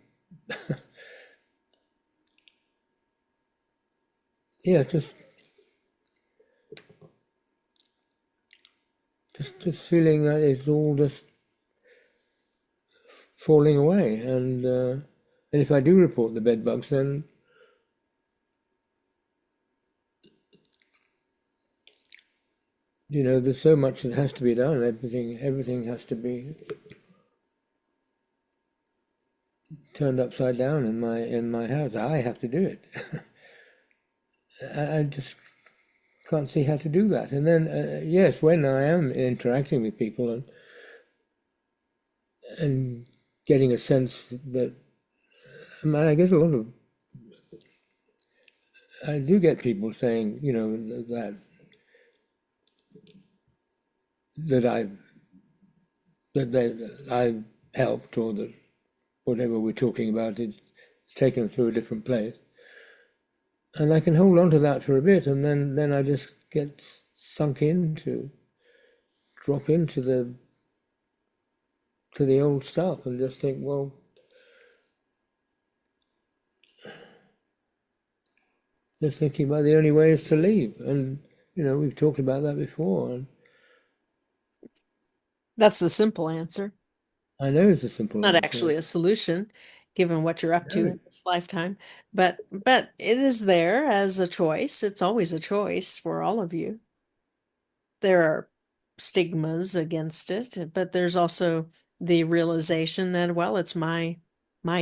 E: yeah, just feeling that it's all just falling away, and if I do report the bed bugs, then there's so much that has to be done. Everything has to be turned upside down in my house. I have to do it. I just can't see how to do that. And then yes, when I am interacting with people and getting a sense that, I mean, I get a lot of, I do get people saying, that that I've helped, or that whatever we're talking about is taken through a different place, and I can hold on to that for a bit, and then I just get sunk into, drop into the old stuff, and just think, well, just thinking about the only way is to leave, and we've talked about that before, and
A: That's the simple answer.
E: I know it's a simple
A: Not
E: answer.
A: actually a solution, given what you're up to
E: No.
A: in this lifetime, but it is there as a choice. It's always a choice for all of you. There are stigmas against it, but there's also the realization that, well, it's my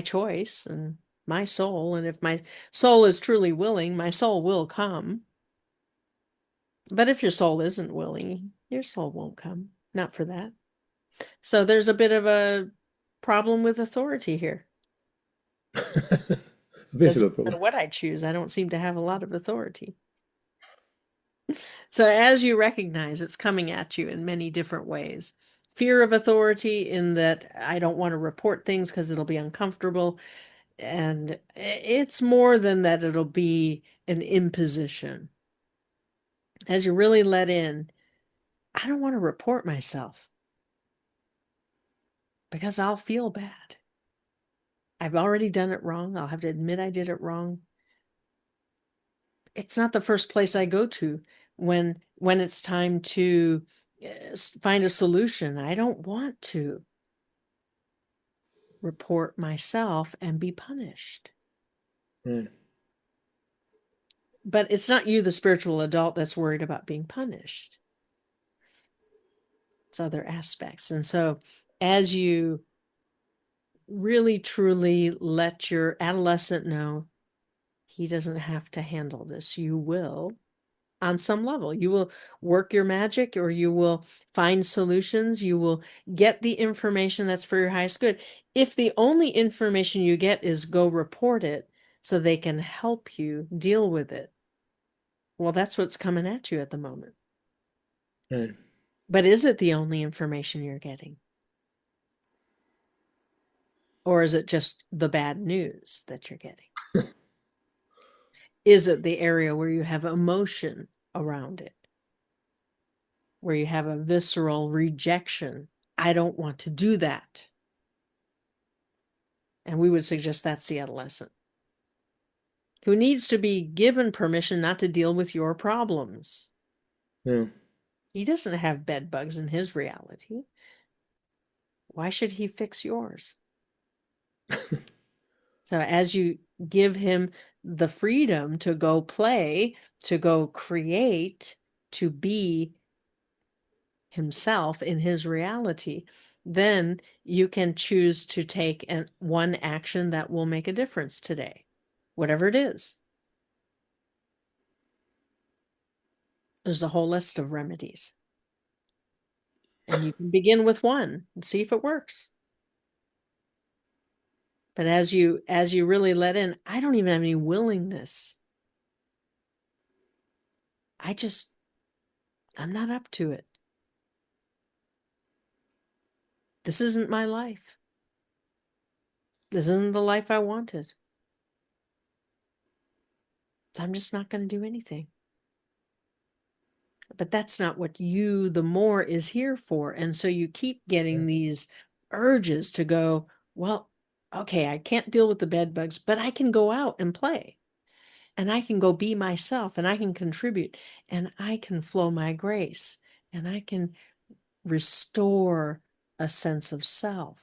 A: choice and my soul, and if my soul is truly willing, my soul will come. But if your soul isn't willing, your soul won't come. Not for that. So there's a bit of a problem with authority here.
E: A bit of
A: Doesn't
E: a
A: matter
E: problem.
A: what I choose, I don't seem to have a lot of authority. So as you recognize, it's coming at you in many different ways. Fear of authority, in that I don't want to report things because it'll be uncomfortable. And it's more than that, it'll be an imposition. As you really let in, I don't want to report myself because I'll feel bad. I've already done it wrong. I'll have to admit I did it wrong. It's not the first place I go to when it's time to find a solution. I don't want to report myself and be punished.
E: Right.
A: But it's not you, the spiritual adult, that's worried about being punished. It's other aspects. And so as you really truly let your adolescent know he doesn't have to handle this, you will, on some level. You will work your magic, or you will find solutions. You will get the information that's for your highest good. If the only information you get is go report it so they can help you deal with it, well, that's what's coming at you at the moment.
E: Right.
A: But is it the only information you're getting? Or is it just the bad news that you're getting? Is it the area where you have emotion around it? Where you have a visceral rejection? I don't want to do that. And we would suggest that's the adolescent who needs to be given permission not to deal with your problems.
E: Yeah.
A: He doesn't have bed bugs in his reality. Why should he fix yours? So as you give him the freedom to go play, to go create, to be himself in his reality, then you can choose to take one action that will make a difference today, whatever it is. There's a whole list of remedies. And you can begin with one and see if it works. But as you really let in, I don't even have any willingness. I'm not up to it. This isn't my life. This isn't the life I wanted. So I'm just not going to do anything. But that's not what you, the more, is here for. And so you keep getting these urges to go, well, okay, I can't deal with the bed bugs, but I can go out and play. And I can go be myself, and I can contribute, and I can flow my grace, and I can restore a sense of self.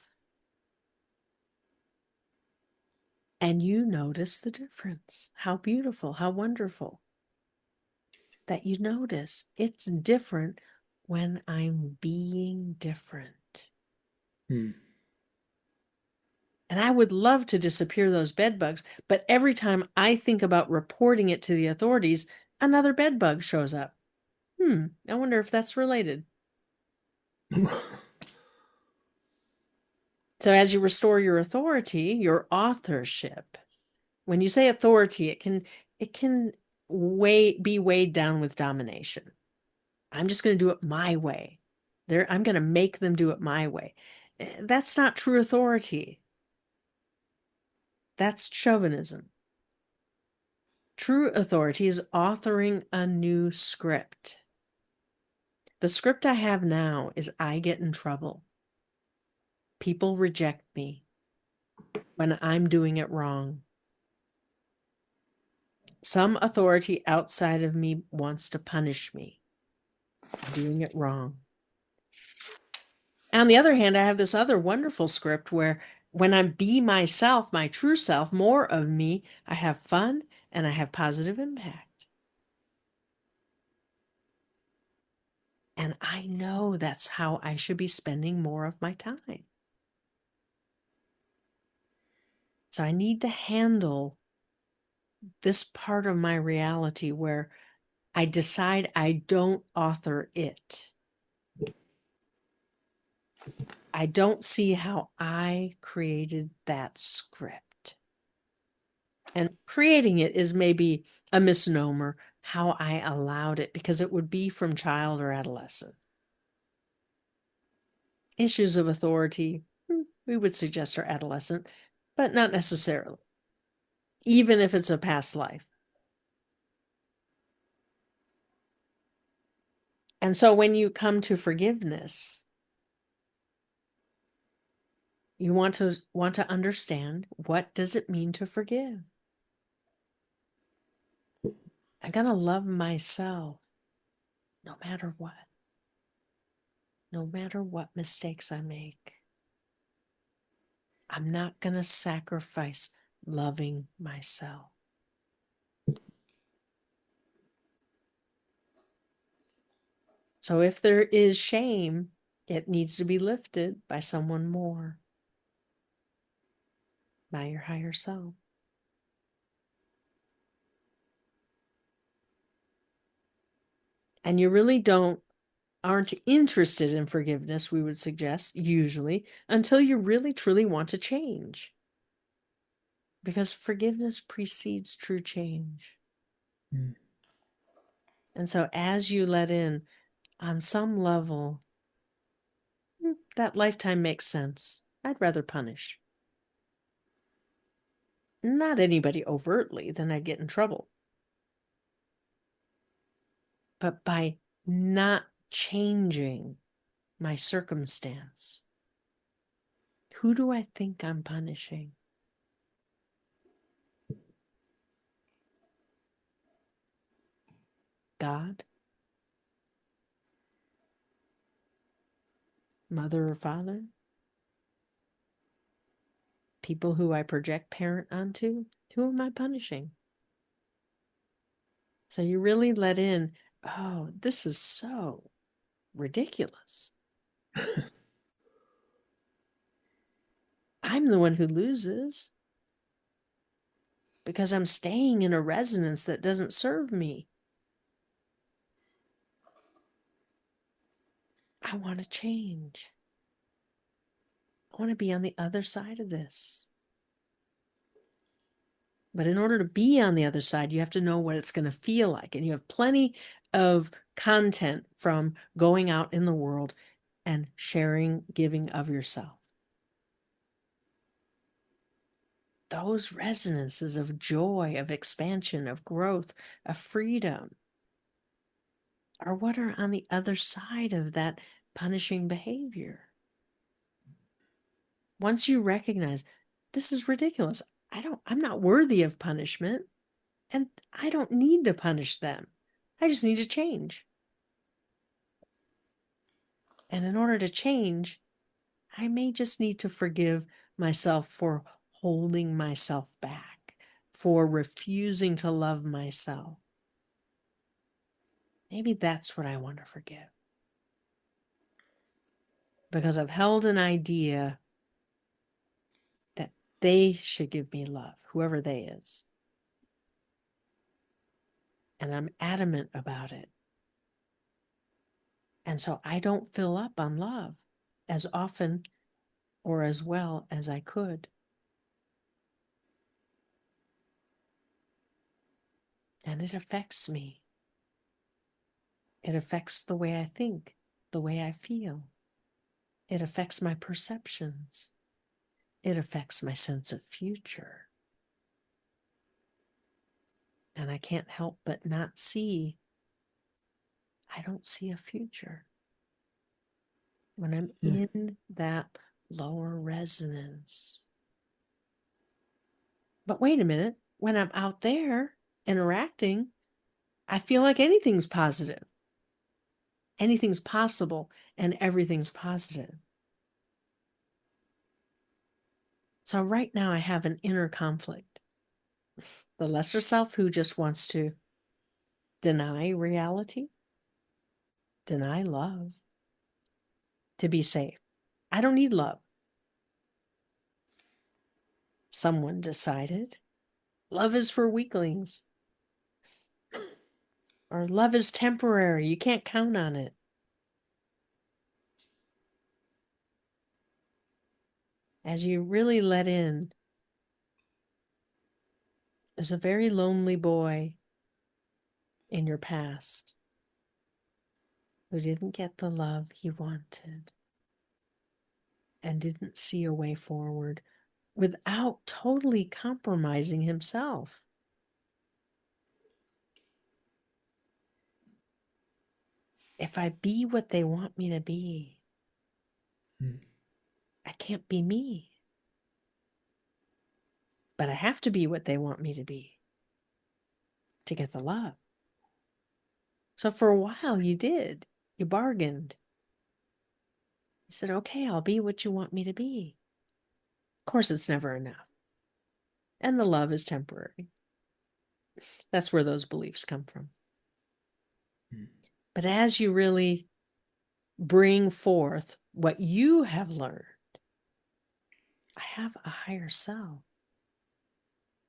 A: And you notice the difference. How beautiful, how wonderful that you notice it's different when I'm being different.
E: Hmm.
A: And I would love to disappear those bed bugs, but every time I think about reporting it to the authorities, another bed bug shows up. I wonder if that's related. So as you restore your authority, your authorship, when you say authority, it can be weighed down with domination. I'm just going to do it my way. I'm going to make them do it my way. That's not true authority. That's chauvinism. True authority is authoring a new script. The script I have now is I get in trouble. People reject me when I'm doing it wrong. Some authority outside of me wants to punish me for doing it wrong. On the other hand, I have this other wonderful script where when I be myself, my true self, more of me, I have fun and I have positive impact. And I know that's how I should be spending more of my time. So I need to handle this part of my reality where I decide I don't author it. I don't see how I created that script. And creating it is maybe a misnomer, how I allowed it, because it would be from child or adolescent. Issues of authority, we would suggest are adolescent, but not necessarily, even if it's a past life. And so when you come to forgiveness, you want to understand, what does it mean to forgive? I gotta love myself no matter what mistakes I make. I'm not gonna sacrifice loving myself. So if there is shame, it needs to be lifted by someone more, by your higher self. And you really aren't interested in forgiveness, we would suggest, usually, until you really truly want to change. Because forgiveness precedes true change.
E: Mm.
A: And so as you let in, on some level, that lifetime makes sense. I'd rather punish. Not anybody overtly, then I'd get in trouble. But by not changing my circumstance, who do I think I'm punishing? God? Mother or father? People who I project parent onto? Who am I punishing? So you really let in, oh, this is so ridiculous. I'm the one who loses because I'm staying in a resonance that doesn't serve me. I want to change. I want to be on the other side of this. But in order to be on the other side, you have to know what it's going to feel like. And you have plenty of content from going out in the world and sharing, giving of yourself. Those resonances of joy, of expansion, of growth, of freedom are what are on the other side of that punishing behavior. Once you recognize this is ridiculous, I'm not worthy of punishment, and I don't need to punish them. I just need to change. And in order to change, I may just need to forgive myself for holding myself back, for refusing to love myself. Maybe that's what I want to forgive. Because I've held an idea that they should give me love, whoever they is. And I'm adamant about it. And so I don't fill up on love as often or as well as I could. And it affects me. It affects the way I think. the way I feel. It affects my perceptions. It affects my sense of future. And I can't help but not see. I don't see a future when I'm in that lower resonance. But wait a minute, when I'm out there interacting, I feel like anything's positive, anything's possible, and everything's positive. So right now I have an inner conflict. The lesser self who just wants to deny reality, deny love to be safe. I don't need love. Someone decided love is for weaklings, or love is temporary. You can't count on it. As you really let in, there's a very lonely boy in your past who didn't get the love he wanted and didn't see a way forward without totally compromising himself. If I be what they want me to be, I can't be me. But I have to be what they want me to be to get the love. So for a while you did. You bargained. You said, okay, I'll be what you want me to be. Of course, it's never enough. And the love is temporary. That's where those beliefs come from. But as you really bring forth what you have learned, I have a higher self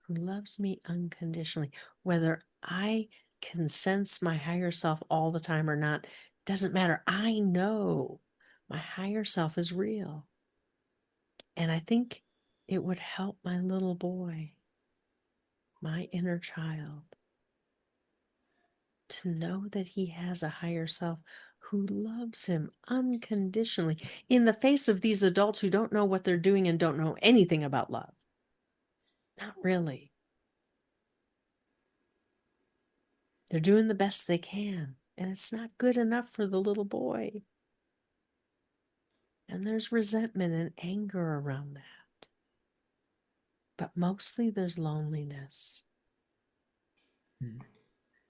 A: who loves me unconditionally. Whether I can sense my higher self all the time or not, doesn't matter. I know my higher self is real. And I think it would help my little boy, my inner child, to know that he has a higher self who loves him unconditionally in the face of these adults who don't know what they're doing and don't know anything about love. Not really. They're doing the best they can, and it's not good enough for the little boy. And there's resentment and anger around that. But mostly there's loneliness.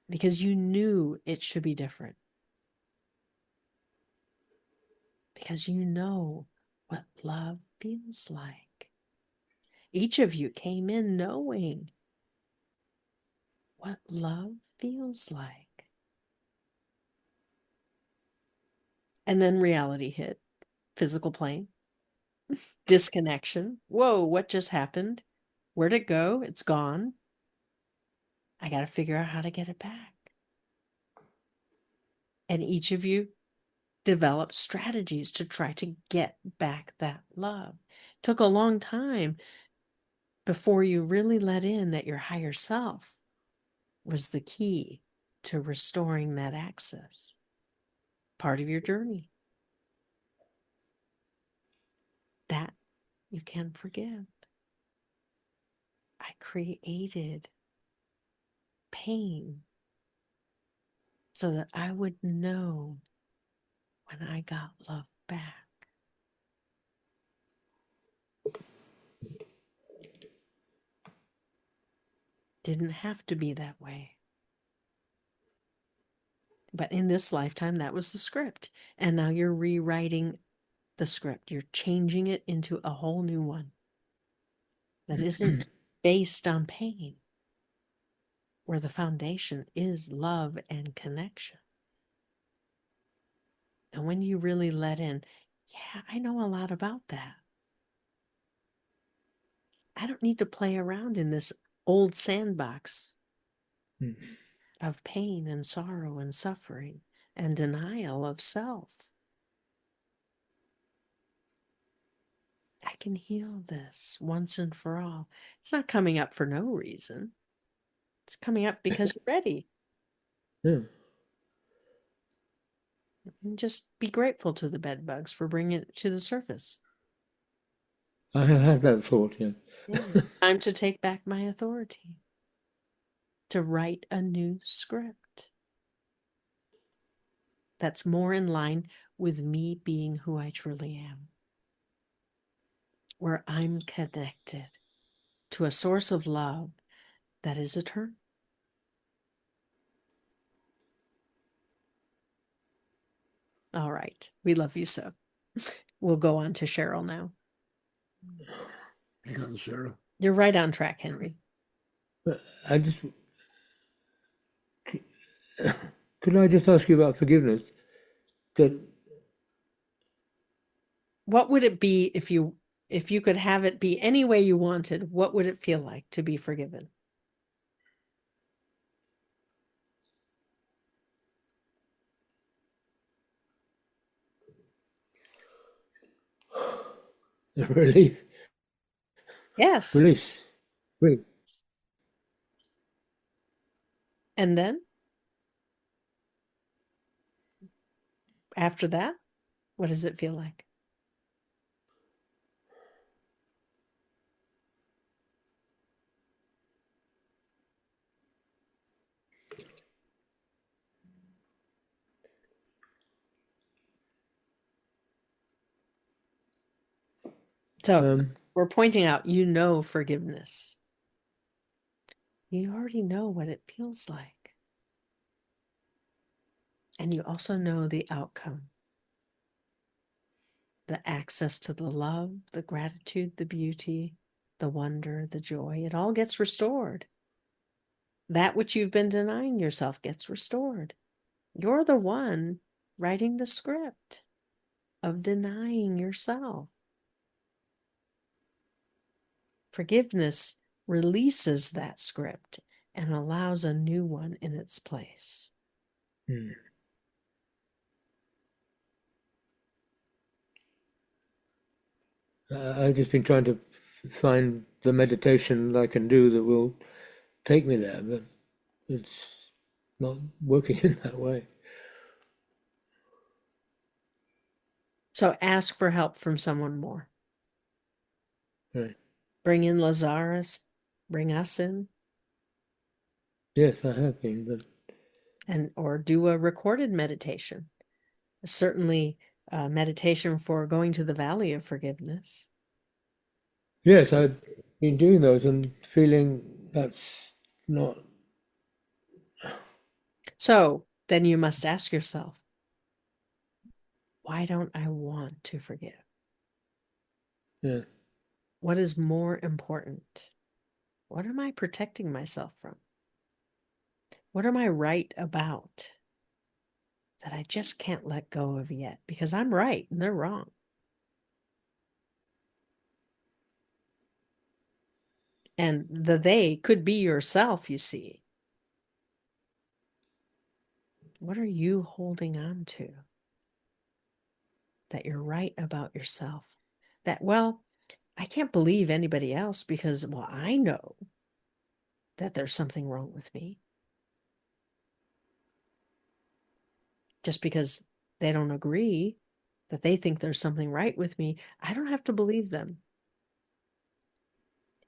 A: Because you knew it should be different. Because you know what love feels like. Each of you came in knowing what love feels like. And then reality hit, physical plane, disconnection. Whoa, what just happened? Where'd it go? It's gone. I got to figure out how to get it back. And each of you developed strategies to try to get back that love. It took a long time before you really let in that your higher self was the key to restoring that access. Part of your journey. That you can forgive. I created pain so that I would know when I got love back. Didn't have to be that way. But in this lifetime, that was the script. And now you're rewriting the script. You're changing it into a whole new one that isn't based on pain, where the foundation is love and connection. And when you really let in, yeah, I know a lot about that. I don't need to play around in this old sandbox of pain and sorrow and suffering and denial of self. I can heal this once and for all. It's not coming up for no reason. It's coming up because you're ready.
E: Yeah.
A: And just be grateful to the bed bugs for bringing it to the surface.
E: I have had that thought, yeah.
A: Yeah. Time to take back my authority, to write a new script that's more in line with me being who I truly am, where I'm connected to a source of love that is eternal. All right. We love you so. We'll go on to Cheryl now.
B: Hang on, Cheryl.
A: You're right on track, Henry.
E: But could I just ask you about forgiveness? That
A: What would it be if you could have it be any way you wanted? What would it feel like to be forgiven?
E: relief,
A: Yes.
E: release, relief.
A: And then after that, what does it feel like? So we're pointing out, forgiveness. You already know what it feels like. And you also know the outcome, the access to the love, the gratitude, the beauty, the wonder, the joy. It all gets restored. That which you've been denying yourself gets restored. You're the one writing the script of denying yourself. Forgiveness releases that script and allows a new one in its place.
E: I've just been trying to find the meditation I can do that will take me there, but it's not working in that way.
A: So ask for help from someone more.
E: Right.
A: Bring in Lazarus, bring us in,
E: Yes, I have been, but
A: or do a recorded meditation. Certainly meditation for going to the valley of forgiveness.
E: yes, I've been doing those and feeling that's not.
A: So then you must ask yourself, why don't I want to forgive?
E: Yeah.
A: What is more important? What am I protecting myself from? What am I right about that I just can't let go of yet? Because I'm right and they're wrong. And the they could be yourself, you see. What are you holding on to that you're right about yourself? That, well, I can't believe anybody else because, well, I know that there's something wrong with me. Just because they don't agree, that they think there's something right with me, I don't have to believe them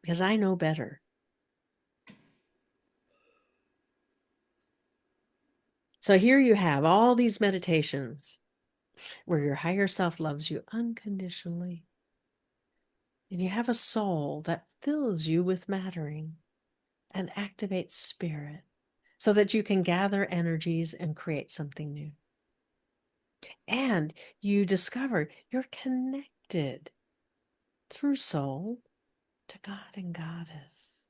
A: because I know better. So here you have all these meditations where your higher self loves you unconditionally. And you have a soul that fills you with mattering and activates spirit so that you can gather energies and create something new. And you discover you're connected through soul to God and Goddess.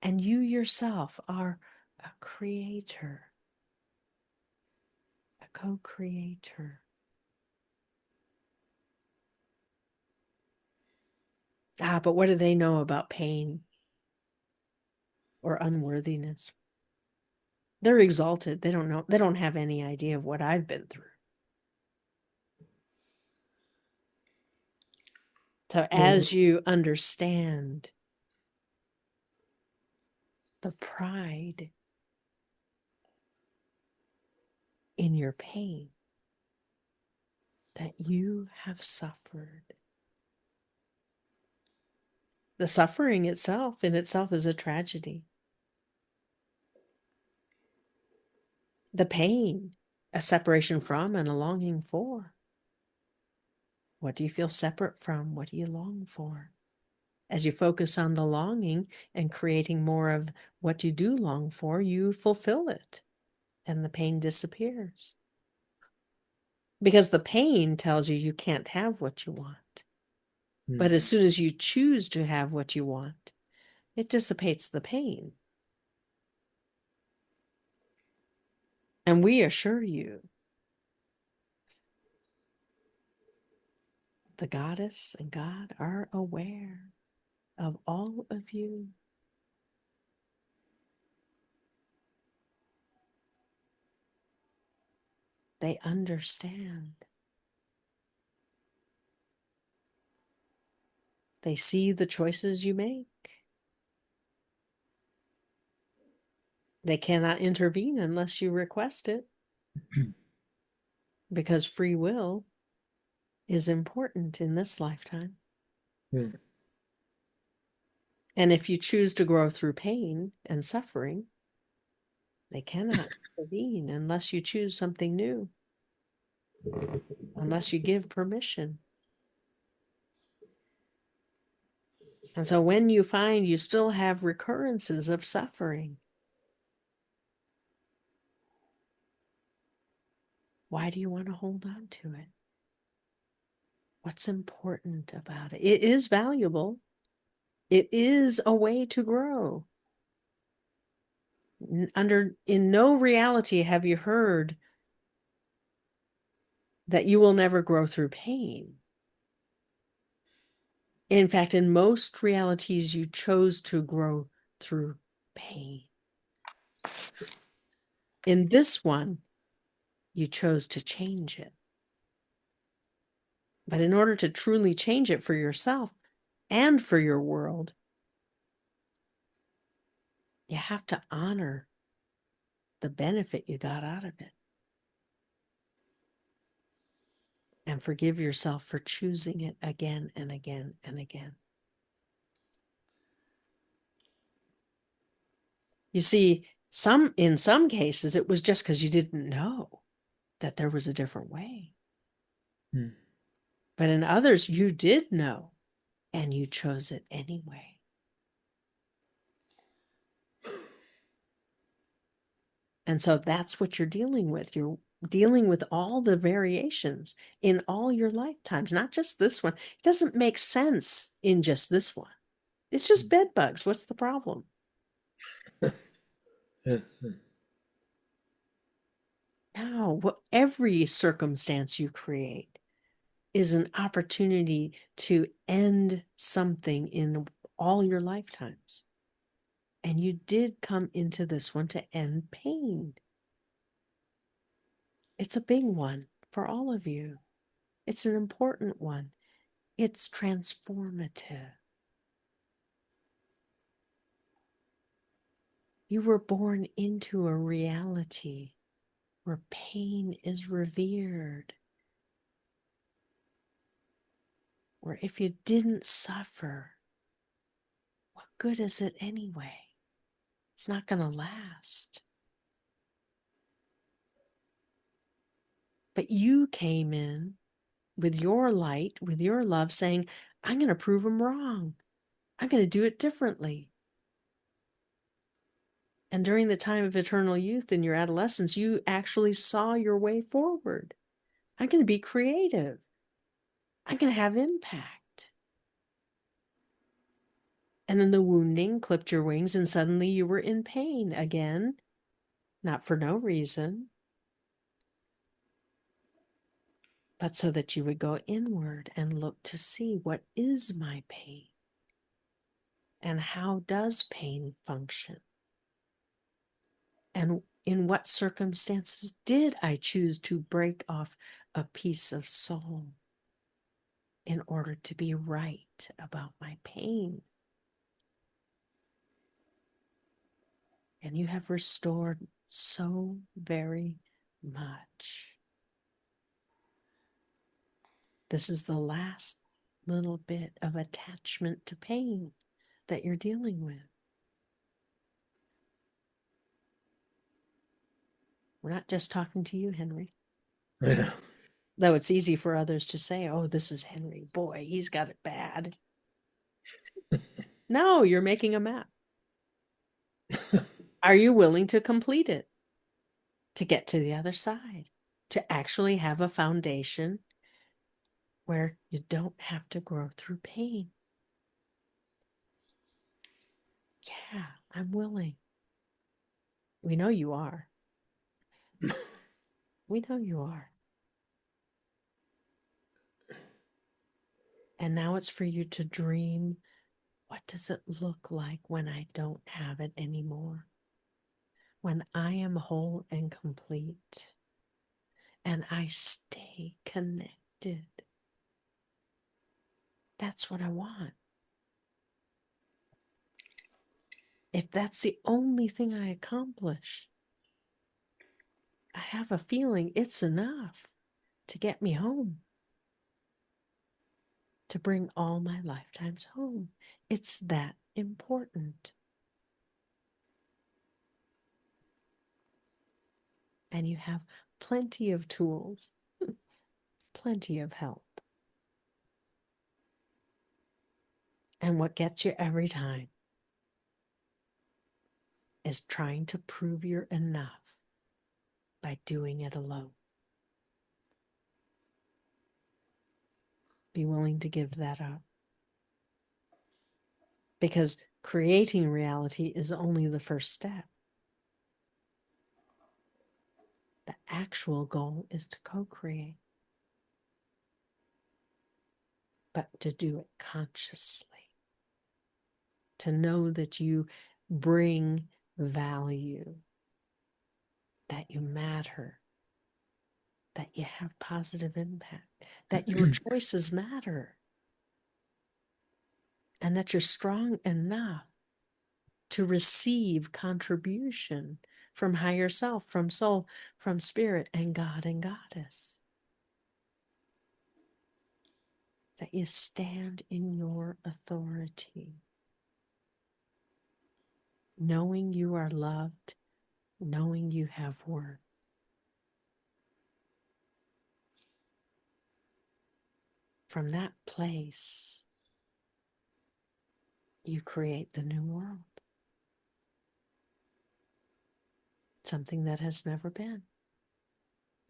A: And you yourself are a creator, a co-creator. But what do they know about pain or unworthiness? They're exalted. They don't know. They don't have any idea of what I've been through. So as you understand the pride in your pain that you have suffered. The suffering itself in itself is a tragedy. The pain, a separation from and a longing for. What do you feel separate from? What do you long for? As you focus on the longing and creating more of what you do long for, you fulfill it and the pain disappears. Because the pain tells you you can't have what you want. But as soon as you choose to have what you want, it dissipates the pain. And we assure you, the goddess and God are aware of all of you. They understand. They see the choices you make. They cannot intervene unless you request it, because free will is important in this lifetime. And if you choose to grow through pain and suffering, they cannot intervene unless you choose something new, unless you give permission. And so when you find you still have recurrences of suffering, why do you want to hold on to it? What's important about it? It is valuable. It is a way to grow. In no reality have you heard that you will never grow through pain. In fact, in most realities, you chose to grow through pain. In this one, you chose to change it. But in order to truly change it for yourself and for your world, you have to honor the benefit you got out of it. And forgive yourself for choosing it again and again and again. You see, in some cases, it was just because you didn't know that there was a different way. But in others, you did know, and you chose it anyway. And so that's what you're dealing with. You're dealing with all the variations in all your lifetimes, not just this one. It doesn't make sense in just this one. It's just bed bugs. What's the problem? No, every circumstance you create is an opportunity to end something in all your lifetimes. And you did come into this one to end pain. It's a big one for all of you. It's an important one. It's transformative. You were born into a reality where pain is revered. Where if you didn't suffer, what good is it anyway? It's not going to last. But you came in with your light, with your love, saying, I'm going to prove them wrong. I'm going to do it differently. And during the time of eternal youth in your adolescence, you actually saw your way forward. I'm going to be creative. I'm going to have impact. And then the wounding clipped your wings, and suddenly you were in pain again, not for no reason, but so that you would go inward and look to see, what is my pain? And how does pain function? And in what circumstances did I choose to break off a piece of soul in order to be right about my pain? And you have restored so very much. This is the last little bit of attachment to pain that you're dealing with. We're not just talking to you, Henry.
E: I know.
A: Though it's easy for others to say, oh, this is Henry. Boy, he's got it bad. No, you're making a map. Are you willing to complete it? To get to the other side? To actually have a foundation where you don't have to grow through pain? Yeah, I'm willing. We know you are. We know you are. And now it's for you to dream, what does it look like when I don't have it anymore? When I am whole and complete and I stay connected. That's what I want. If that's the only thing I accomplish, I have a feeling it's enough to get me home, to bring all my lifetimes home. It's that important. And you have plenty of tools, plenty of help. And what gets you every time is trying to prove you're enough by doing it alone. Be willing to give that up. Because creating reality is only the first step. The actual goal is to co-create, but to do it consciously. To know that you bring value, that you matter, that you have positive impact, that your choices matter, and that you're strong enough to receive contribution from higher self, from soul, from spirit, and God and Goddess. That you stand in your authority, knowing you are loved, knowing you have worth. From that place, you create the new world. Something that has never been.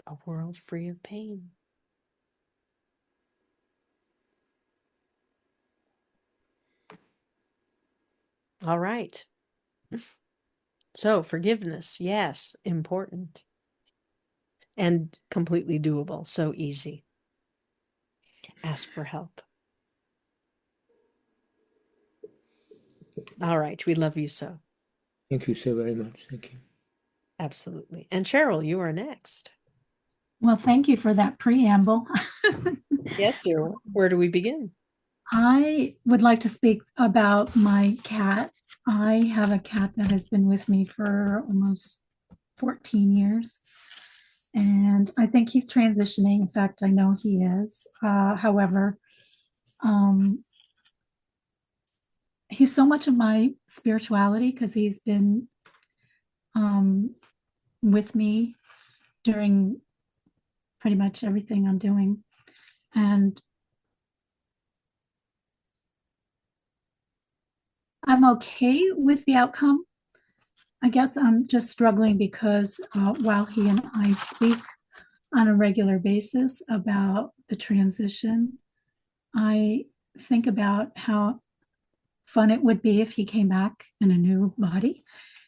A: A world free of pain. All right. So forgiveness, yes, important. And completely doable, so easy. Ask for help. All right, we love you so.
E: Thank you so very much. Thank you.
A: Absolutely. And Cheryl, you are next.
F: Well, thank you for that preamble.
A: Yes, dear. Where do we begin?
F: I would like to speak about my cat. I have a cat that has been with me for almost 14 years. And I think he's transitioning. In fact, I know he is. However, he's so much of my spirituality because he's been with me during pretty much everything I'm doing. And I'm okay with the outcome. I guess I'm just struggling because while he and I speak on a regular basis about the transition, I think about how fun it would be if he came back in a new body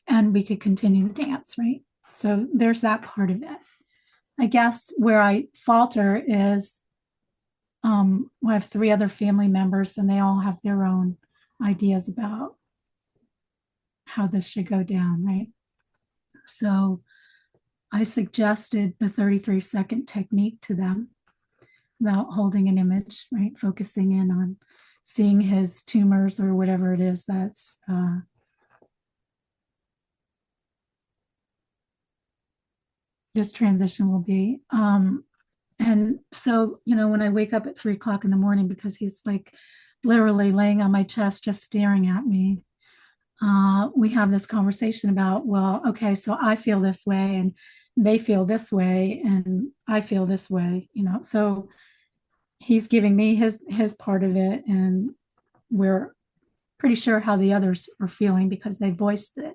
F: and we could continue the dance, right? So there's that part of it. I guess where I falter is I have 3 other family members and they all have their own ideas about how this should go down, right? So I suggested the 33-second technique to them about holding an image, right? Focusing in on seeing his tumors or whatever it is that's this transition will be. And so, when I wake up at 3 o'clock in the morning, because he's like literally laying on my chest, just staring at me, we have this conversation about, well, okay, so I feel this way and they feel this way and I feel this way, so he's giving me his part of it, and we're pretty sure how the others are feeling because they voiced it.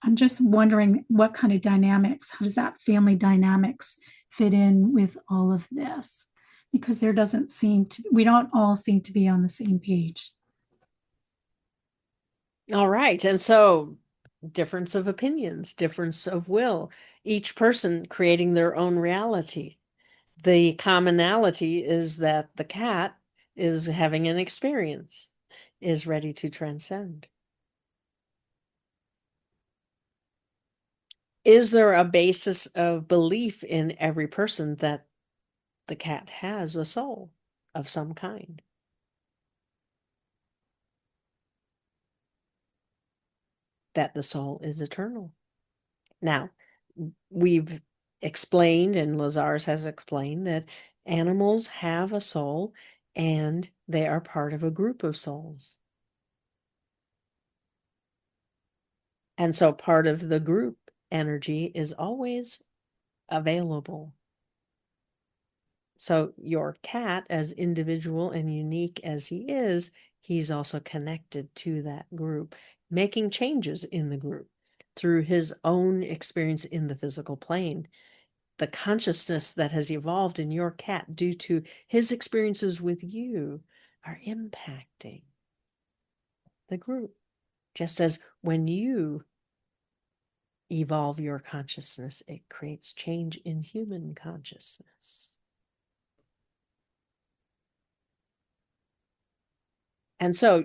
F: I'm just wondering what kind of dynamics, how does that family dynamics fit in with all of this? Because we don't all seem to be on the same page.
A: All right. And so difference of opinions, difference of will, each person creating their own reality. The commonality is that the cat is having an experience, is ready to transcend. Is there a basis of belief in every person that the cat has a soul of some kind? That the soul is eternal. Now, we've explained, and Lazarus has explained, that animals have a soul and they are part of a group of souls. And so part of the group energy is always available. So your cat, as individual and unique as he is, he's also connected to that group, making changes in the group through his own experience in the physical plane. The consciousness that has evolved in your cat due to his experiences with you are impacting the group. Just as when you evolve your consciousness, it creates change in human consciousness. And so,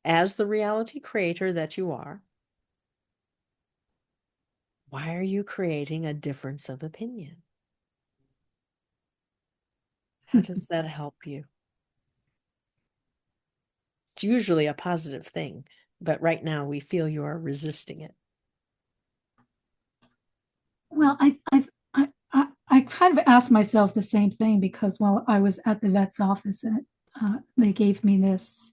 A: as the reality creator that you are, why are you creating a difference of opinion? How does that help you? It's usually a positive thing, but right now we feel you are resisting it.
F: Well, I kind of asked myself the same thing, because while I was at the vet's office, and they gave me this,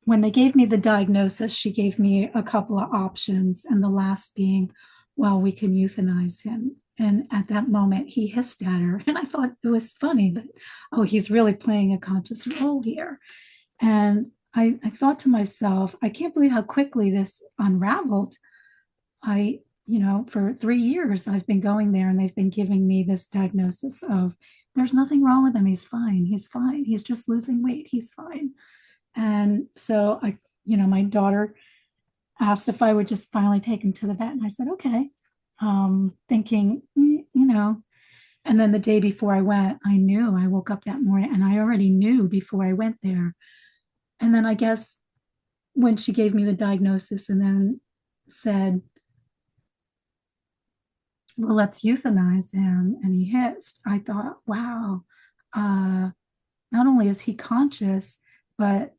F: when they gave me the diagnosis, she gave me a couple of options, and the last being, well, we can euthanize him. And at that moment, he hissed at her, and I thought it was funny that, oh, he's really playing a conscious role here. And I thought to myself, I can't believe how quickly this unraveled. For 3 years, I've been going there and they've been giving me this diagnosis of there's nothing wrong with him. He's fine. He's fine. He's just losing weight. He's fine. And so my daughter asked if I would just finally take him to the vet. And I said, okay, thinking, and then the day before I went, I woke up that morning and I already knew before I went there. And then I guess when she gave me the diagnosis and then said, well, let's euthanize him, and he hissed, I thought, wow, not only is he conscious, but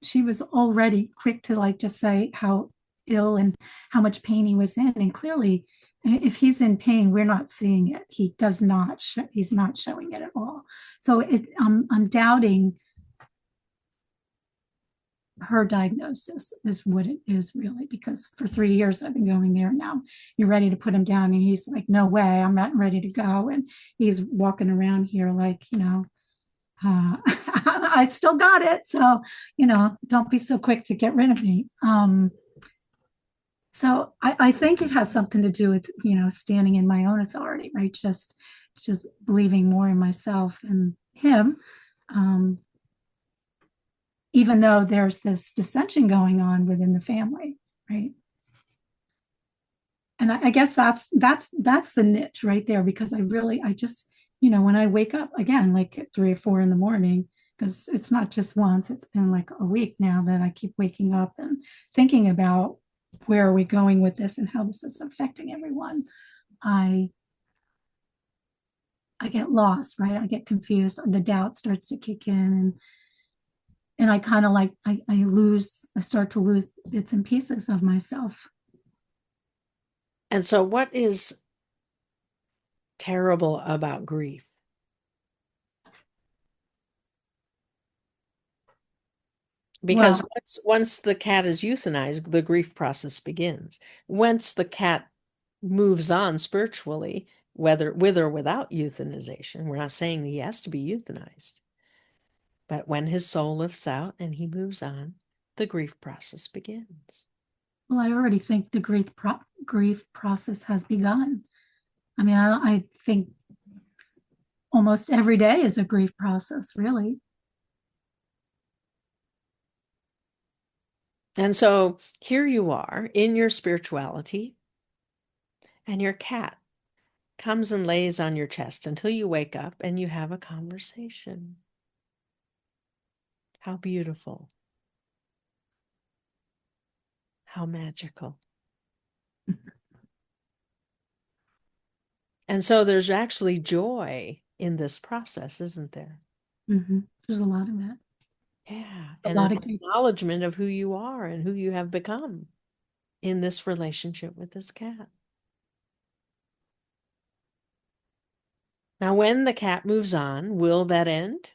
F: she was already quick to just say how ill and how much pain he was in. And clearly, if he's in pain, we're not seeing it. He does not, he's not showing it at all. So I'm doubting her diagnosis is what it is really, because for 3 years I've been going there now. You're ready to put him down, and he's like, no way, I'm not ready to go. And he's walking around here like, I still got it. So, don't be so quick to get rid of me. So I think it has something to do with, standing in my own authority, right? Just believing more in myself and him. Even though there's this dissension going on within the family, right? And I guess that's the niche right there, because I just, when I wake up again, like at 3 or 4 in the morning, because it's not just once, it's been like a week now that I keep waking up and thinking about where are we going with this and how this is affecting everyone. I get lost, right? I get confused. The doubt starts to kick in, and I kind of I start to lose bits and pieces of myself
A: And so, what is terrible about grief? Because
F: Well,
A: once the cat is euthanized, the grief process begins. Once the cat moves on spiritually, whether with or without euthanization, we're not saying he has to be euthanized. But when his soul lifts out and he moves on, the grief process begins.
F: well, I already think the grief process has begun. I mean, I think almost every day is a grief process, really.
A: And so here you are in your spirituality, and your cat comes and lays on your chest until you wake up and you have a conversation. How beautiful. How magical. And so there's actually joy in this process, isn't there?
F: There's a lot of that.
A: Yeah.
F: A
A: And
F: lot
A: an
F: of grief.
A: acknowledgement of who you are and who you have become in this relationship with this cat. Now, when the cat moves on, will that end?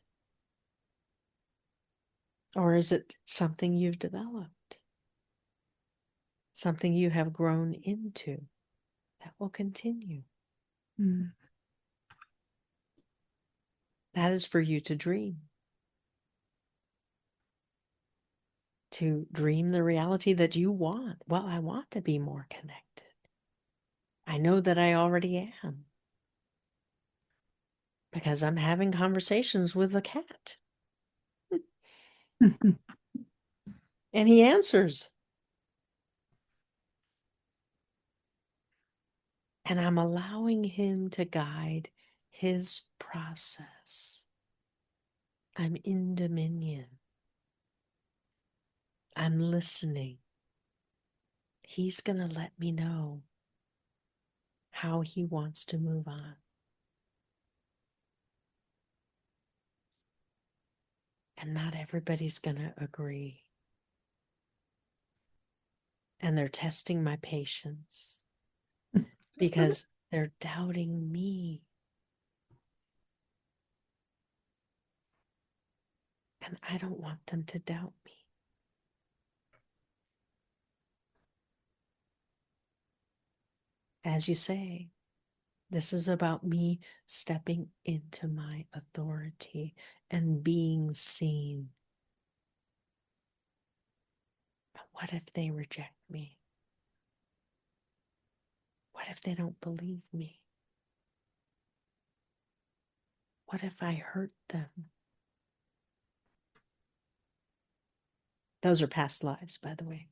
A: Or is it something you've developed? Something you have grown into that will continue?
F: Mm.
A: That is for you to dream. To dream the reality that you want. Well, I want to be more connected. I know that I already am. Because I'm having conversations with a cat. And he answers. And I'm allowing him to guide his process. I'm in dominion. I'm listening. He's going to let me know how he wants to move on. And not everybody's going to agree. And they're testing my patience because they're doubting me. And I don't want them to doubt me. As you say, this is about me stepping into my authority and being seen. But what if they reject me? What if they don't believe me? What if I hurt them? Those are past lives, by the way,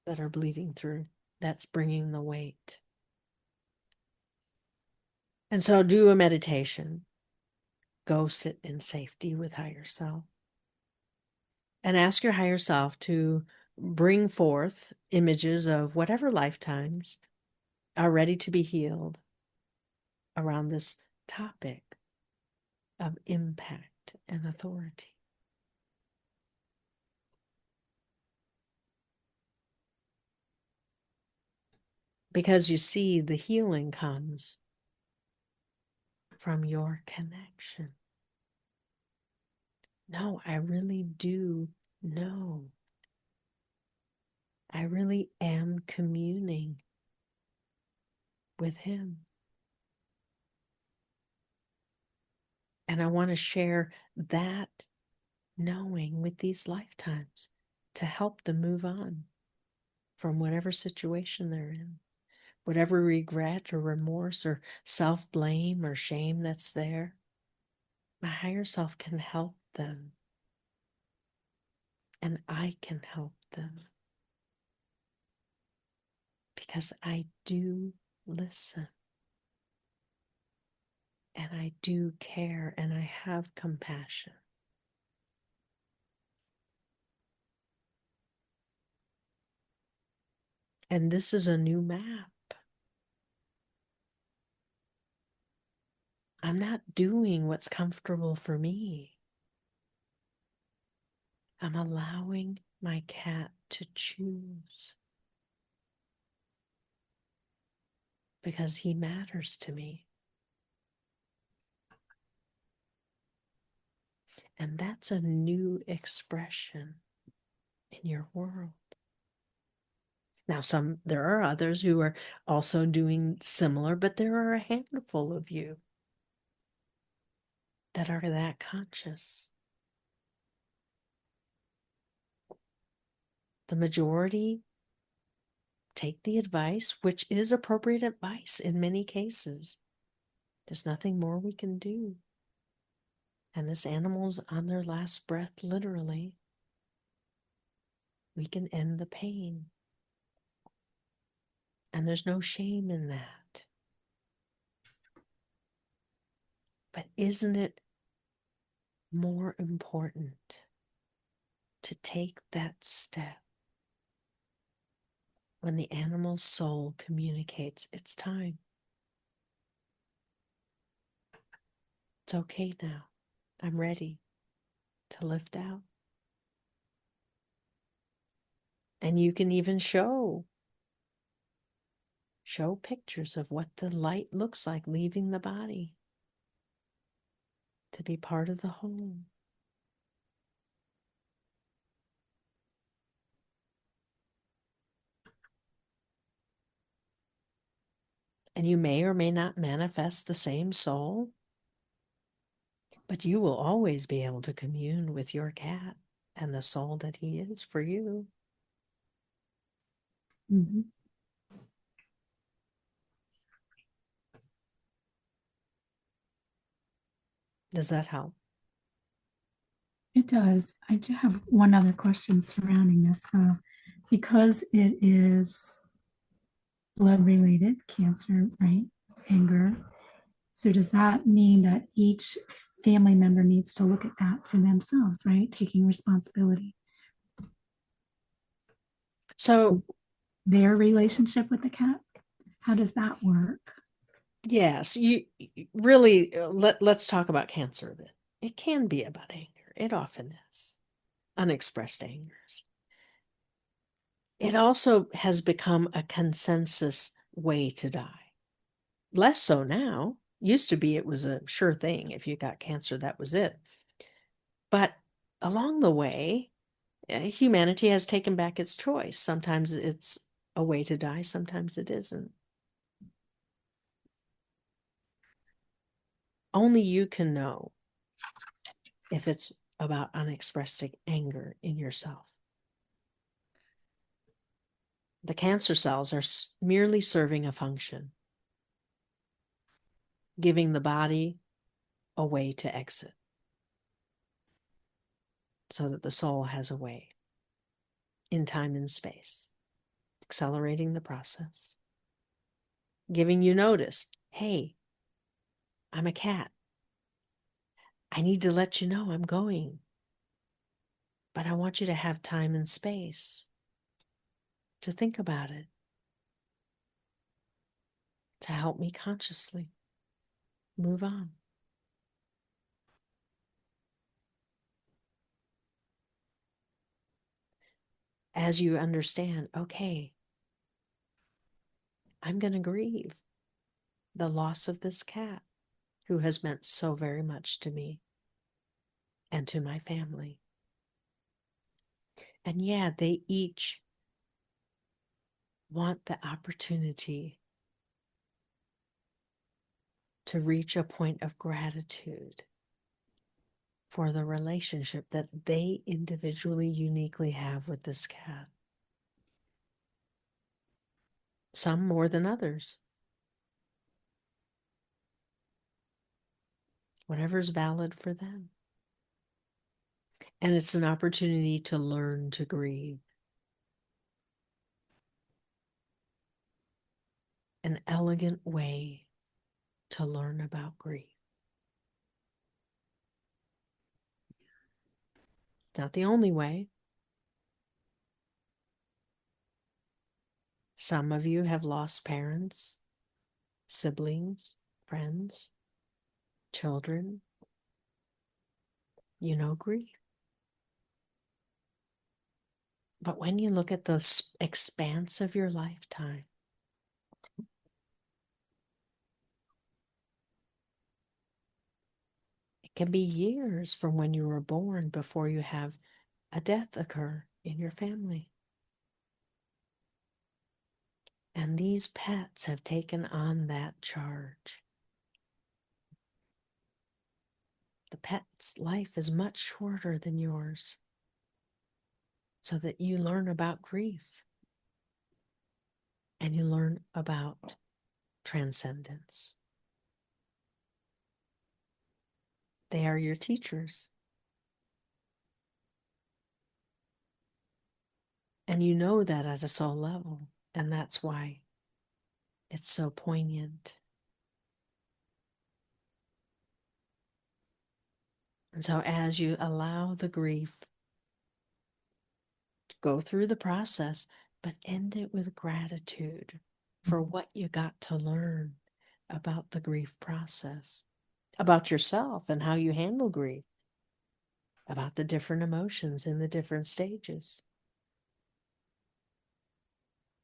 A: that are bleeding through. That's bringing the weight. And so do a meditation. Go sit in safety with higher self. And ask your higher self to bring forth images of whatever lifetimes are ready to be healed around this topic of impact and authority. Because you see, the healing comes from your connection. No, I really do know. I really am communing with him. And I want to share that knowing with these lifetimes to help them move on from whatever situation they're in, whatever regret or remorse or self-blame or shame that's there. My higher self can help them, and I can help them because I do listen, and I do care, and I have compassion. And this is a new map. I'm not doing what's comfortable for me. I'm allowing my cat to choose. because he matters to me. And that's a new expression in your world. Now, there are others who are also doing similar, but there are a handful of you that are that conscious. The majority take the advice, which is appropriate advice in many cases. There's nothing more we can do. And this animal's on their last breath, literally. We can end the pain. And there's no shame in that. But isn't it more important to take that step when the animal's soul communicates it's time? It's okay now. I'm ready to lift out. And you can even show pictures of what the light looks like leaving the body to be part of the whole. And you may or may not manifest the same soul, but you will always be able to commune with your cat and the soul that he is for you.
F: Mhm.
A: Does that help?
F: It does. I do have one other question surrounding this, though. Because it is blood related, cancer, right? Anger. So does that mean that each family member needs to look at that for themselves, right? Taking responsibility.
A: So,
F: Their relationship with the cat, how does that work?
A: yes, you really, let's talk about cancer a bit. It can be about anger. It often is. Unexpressed angers. It also has become a consensus way to die. Less so now. Used to be it was a sure thing. If you got cancer, that was it. But along the way, humanity has taken back its choice. Sometimes it's a way to die, sometimes it isn't. Only you can know if it's about unexpressed anger in yourself. The cancer cells are merely serving a function, giving the body a way to exit so that the soul has a way in time and space, accelerating the process, giving you notice. Hey, I'm a cat. I need to let you know I'm going, but I want you to have time and space to think about it, to help me consciously move on. As you understand, okay, I'm going to grieve the loss of this cat who has meant so very much to me and to my family. And yeah, they each want the opportunity to reach a point of gratitude for the relationship that they individually, uniquely have with this cat. Some more than others. Whatever's valid for them. And it's an opportunity to learn to grieve. An elegant way to learn about grief. Not the only way. Some of you have lost parents, siblings, friends, children. You know grief. But when you look at the expanse of your lifetime, can be years from when you were born before you have a death occur in your family. And these pets have taken on that charge. The pet's life is much shorter than yours, so that you learn about grief and you learn about transcendence. They are your teachers. And you know that at a soul level, and that's why it's so poignant. And so as you allow the grief to go through the process, but end it with gratitude for what you got to learn about the grief process, about yourself and how you handle grief, about the different emotions in the different stages,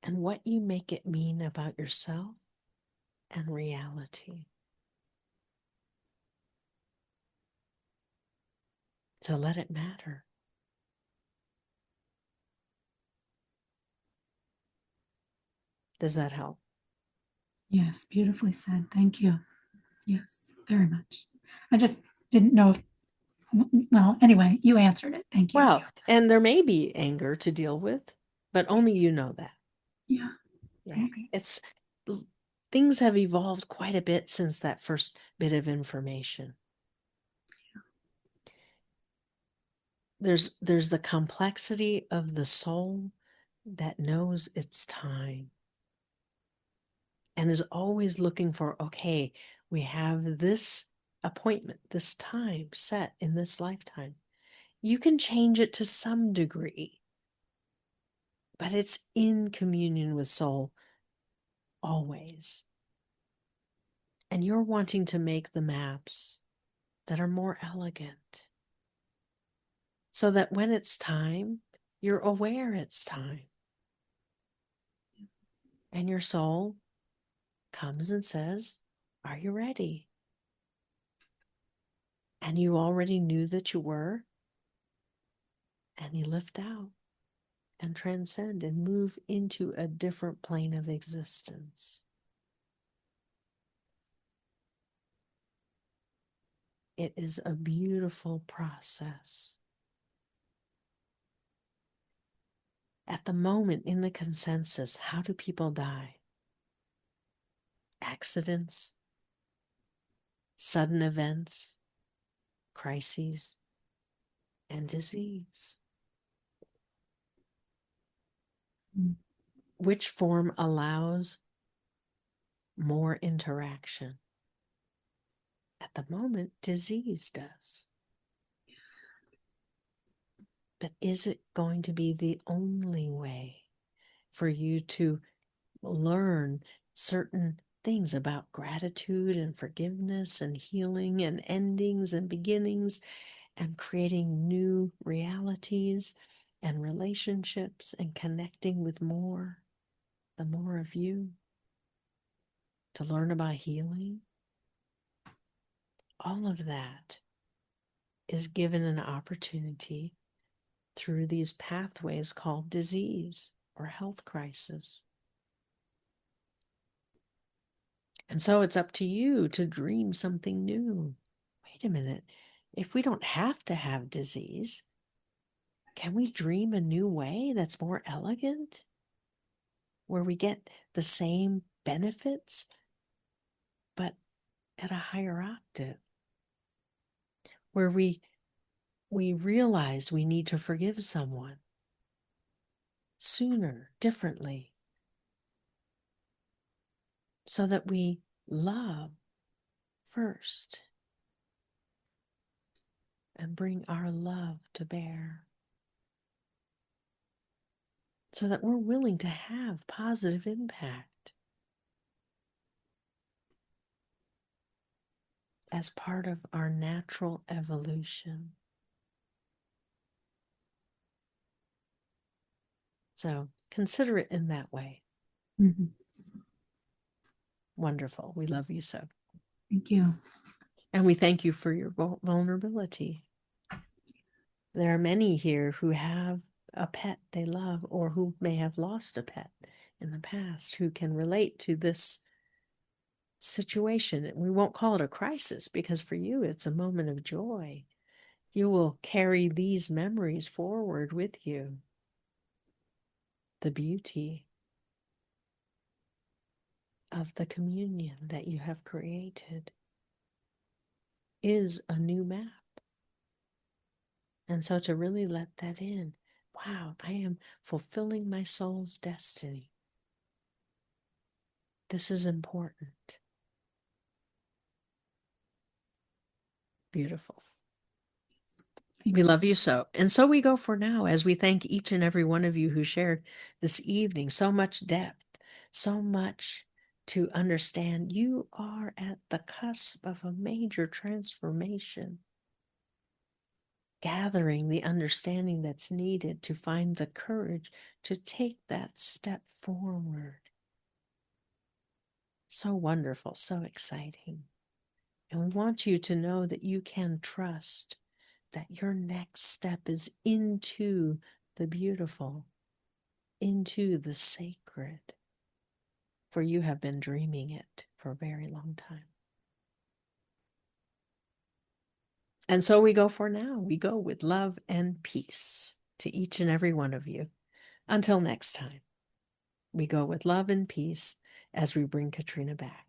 A: and what you make it mean about yourself and reality. So let it matter. Does that help?
F: Yes, beautifully said. Thank you. Yes, very much. I just didn't know if, well, anyway, you answered it. Thank you.
A: Well, and there may be anger to deal with, but only you know that.
F: Yeah.
A: Yeah. Things have evolved quite a bit since that first bit of information. There's the complexity of the soul that knows its time and is always looking for, okay, we have this appointment, this time set in this lifetime. You can change it to some degree, but it's in communion with soul always. And you're wanting to make the maps that are more elegant, so that when it's time, you're aware it's time. And your soul comes and says, are you ready? And you already knew that you were, and you lift out and transcend and move into a different plane of existence. It is a beautiful process. At the moment in the consensus, how do people die? Accidents, sudden events, crises, and disease. Which form allows more interaction? At the moment, disease does. But is it going to be the only way for you to learn certain things about gratitude and forgiveness and healing and endings and beginnings and creating new realities and relationships and connecting with more, the more of you, to learn about healing? All of that is given an opportunity through these pathways called disease or health crisis. And so it's up to you to dream something new. Wait a minute. If we don't have to have disease, can we dream a new way that's more elegant? Where we get the same benefits, but at a higher octave? Where we realize we need to forgive someone sooner, differently, so that we love first and bring our love to bear, so that we're willing to have positive impact as part of our natural evolution. So consider it in that way.
F: Mhm.
A: Wonderful. We love you so.
F: Thank you.
A: And we thank you for your vulnerability. There are many here who have a pet they love or who may have lost a pet in the past who can relate to this situation. We won't call it a crisis because for you it's a moment of joy. You will carry these memories forward with you. The beauty of the communion that you have created is a new map. And so to really let that in, wow, I am fulfilling my soul's destiny. This is important. Beautiful. We love you so. And so we go for now as we thank each and every one of you who shared this evening. So much depth, so much to understand. You are at the cusp of a major transformation, gathering the understanding that's needed to find the courage to take that step forward. So wonderful, so exciting. And we want you to know that you can trust that your next step is into the beautiful, into the sacred, for you have been dreaming it for a very long time. And so we go for now. We go with love and peace to each and every one of you. Until next time, we go with love and peace as we bring Katrina back.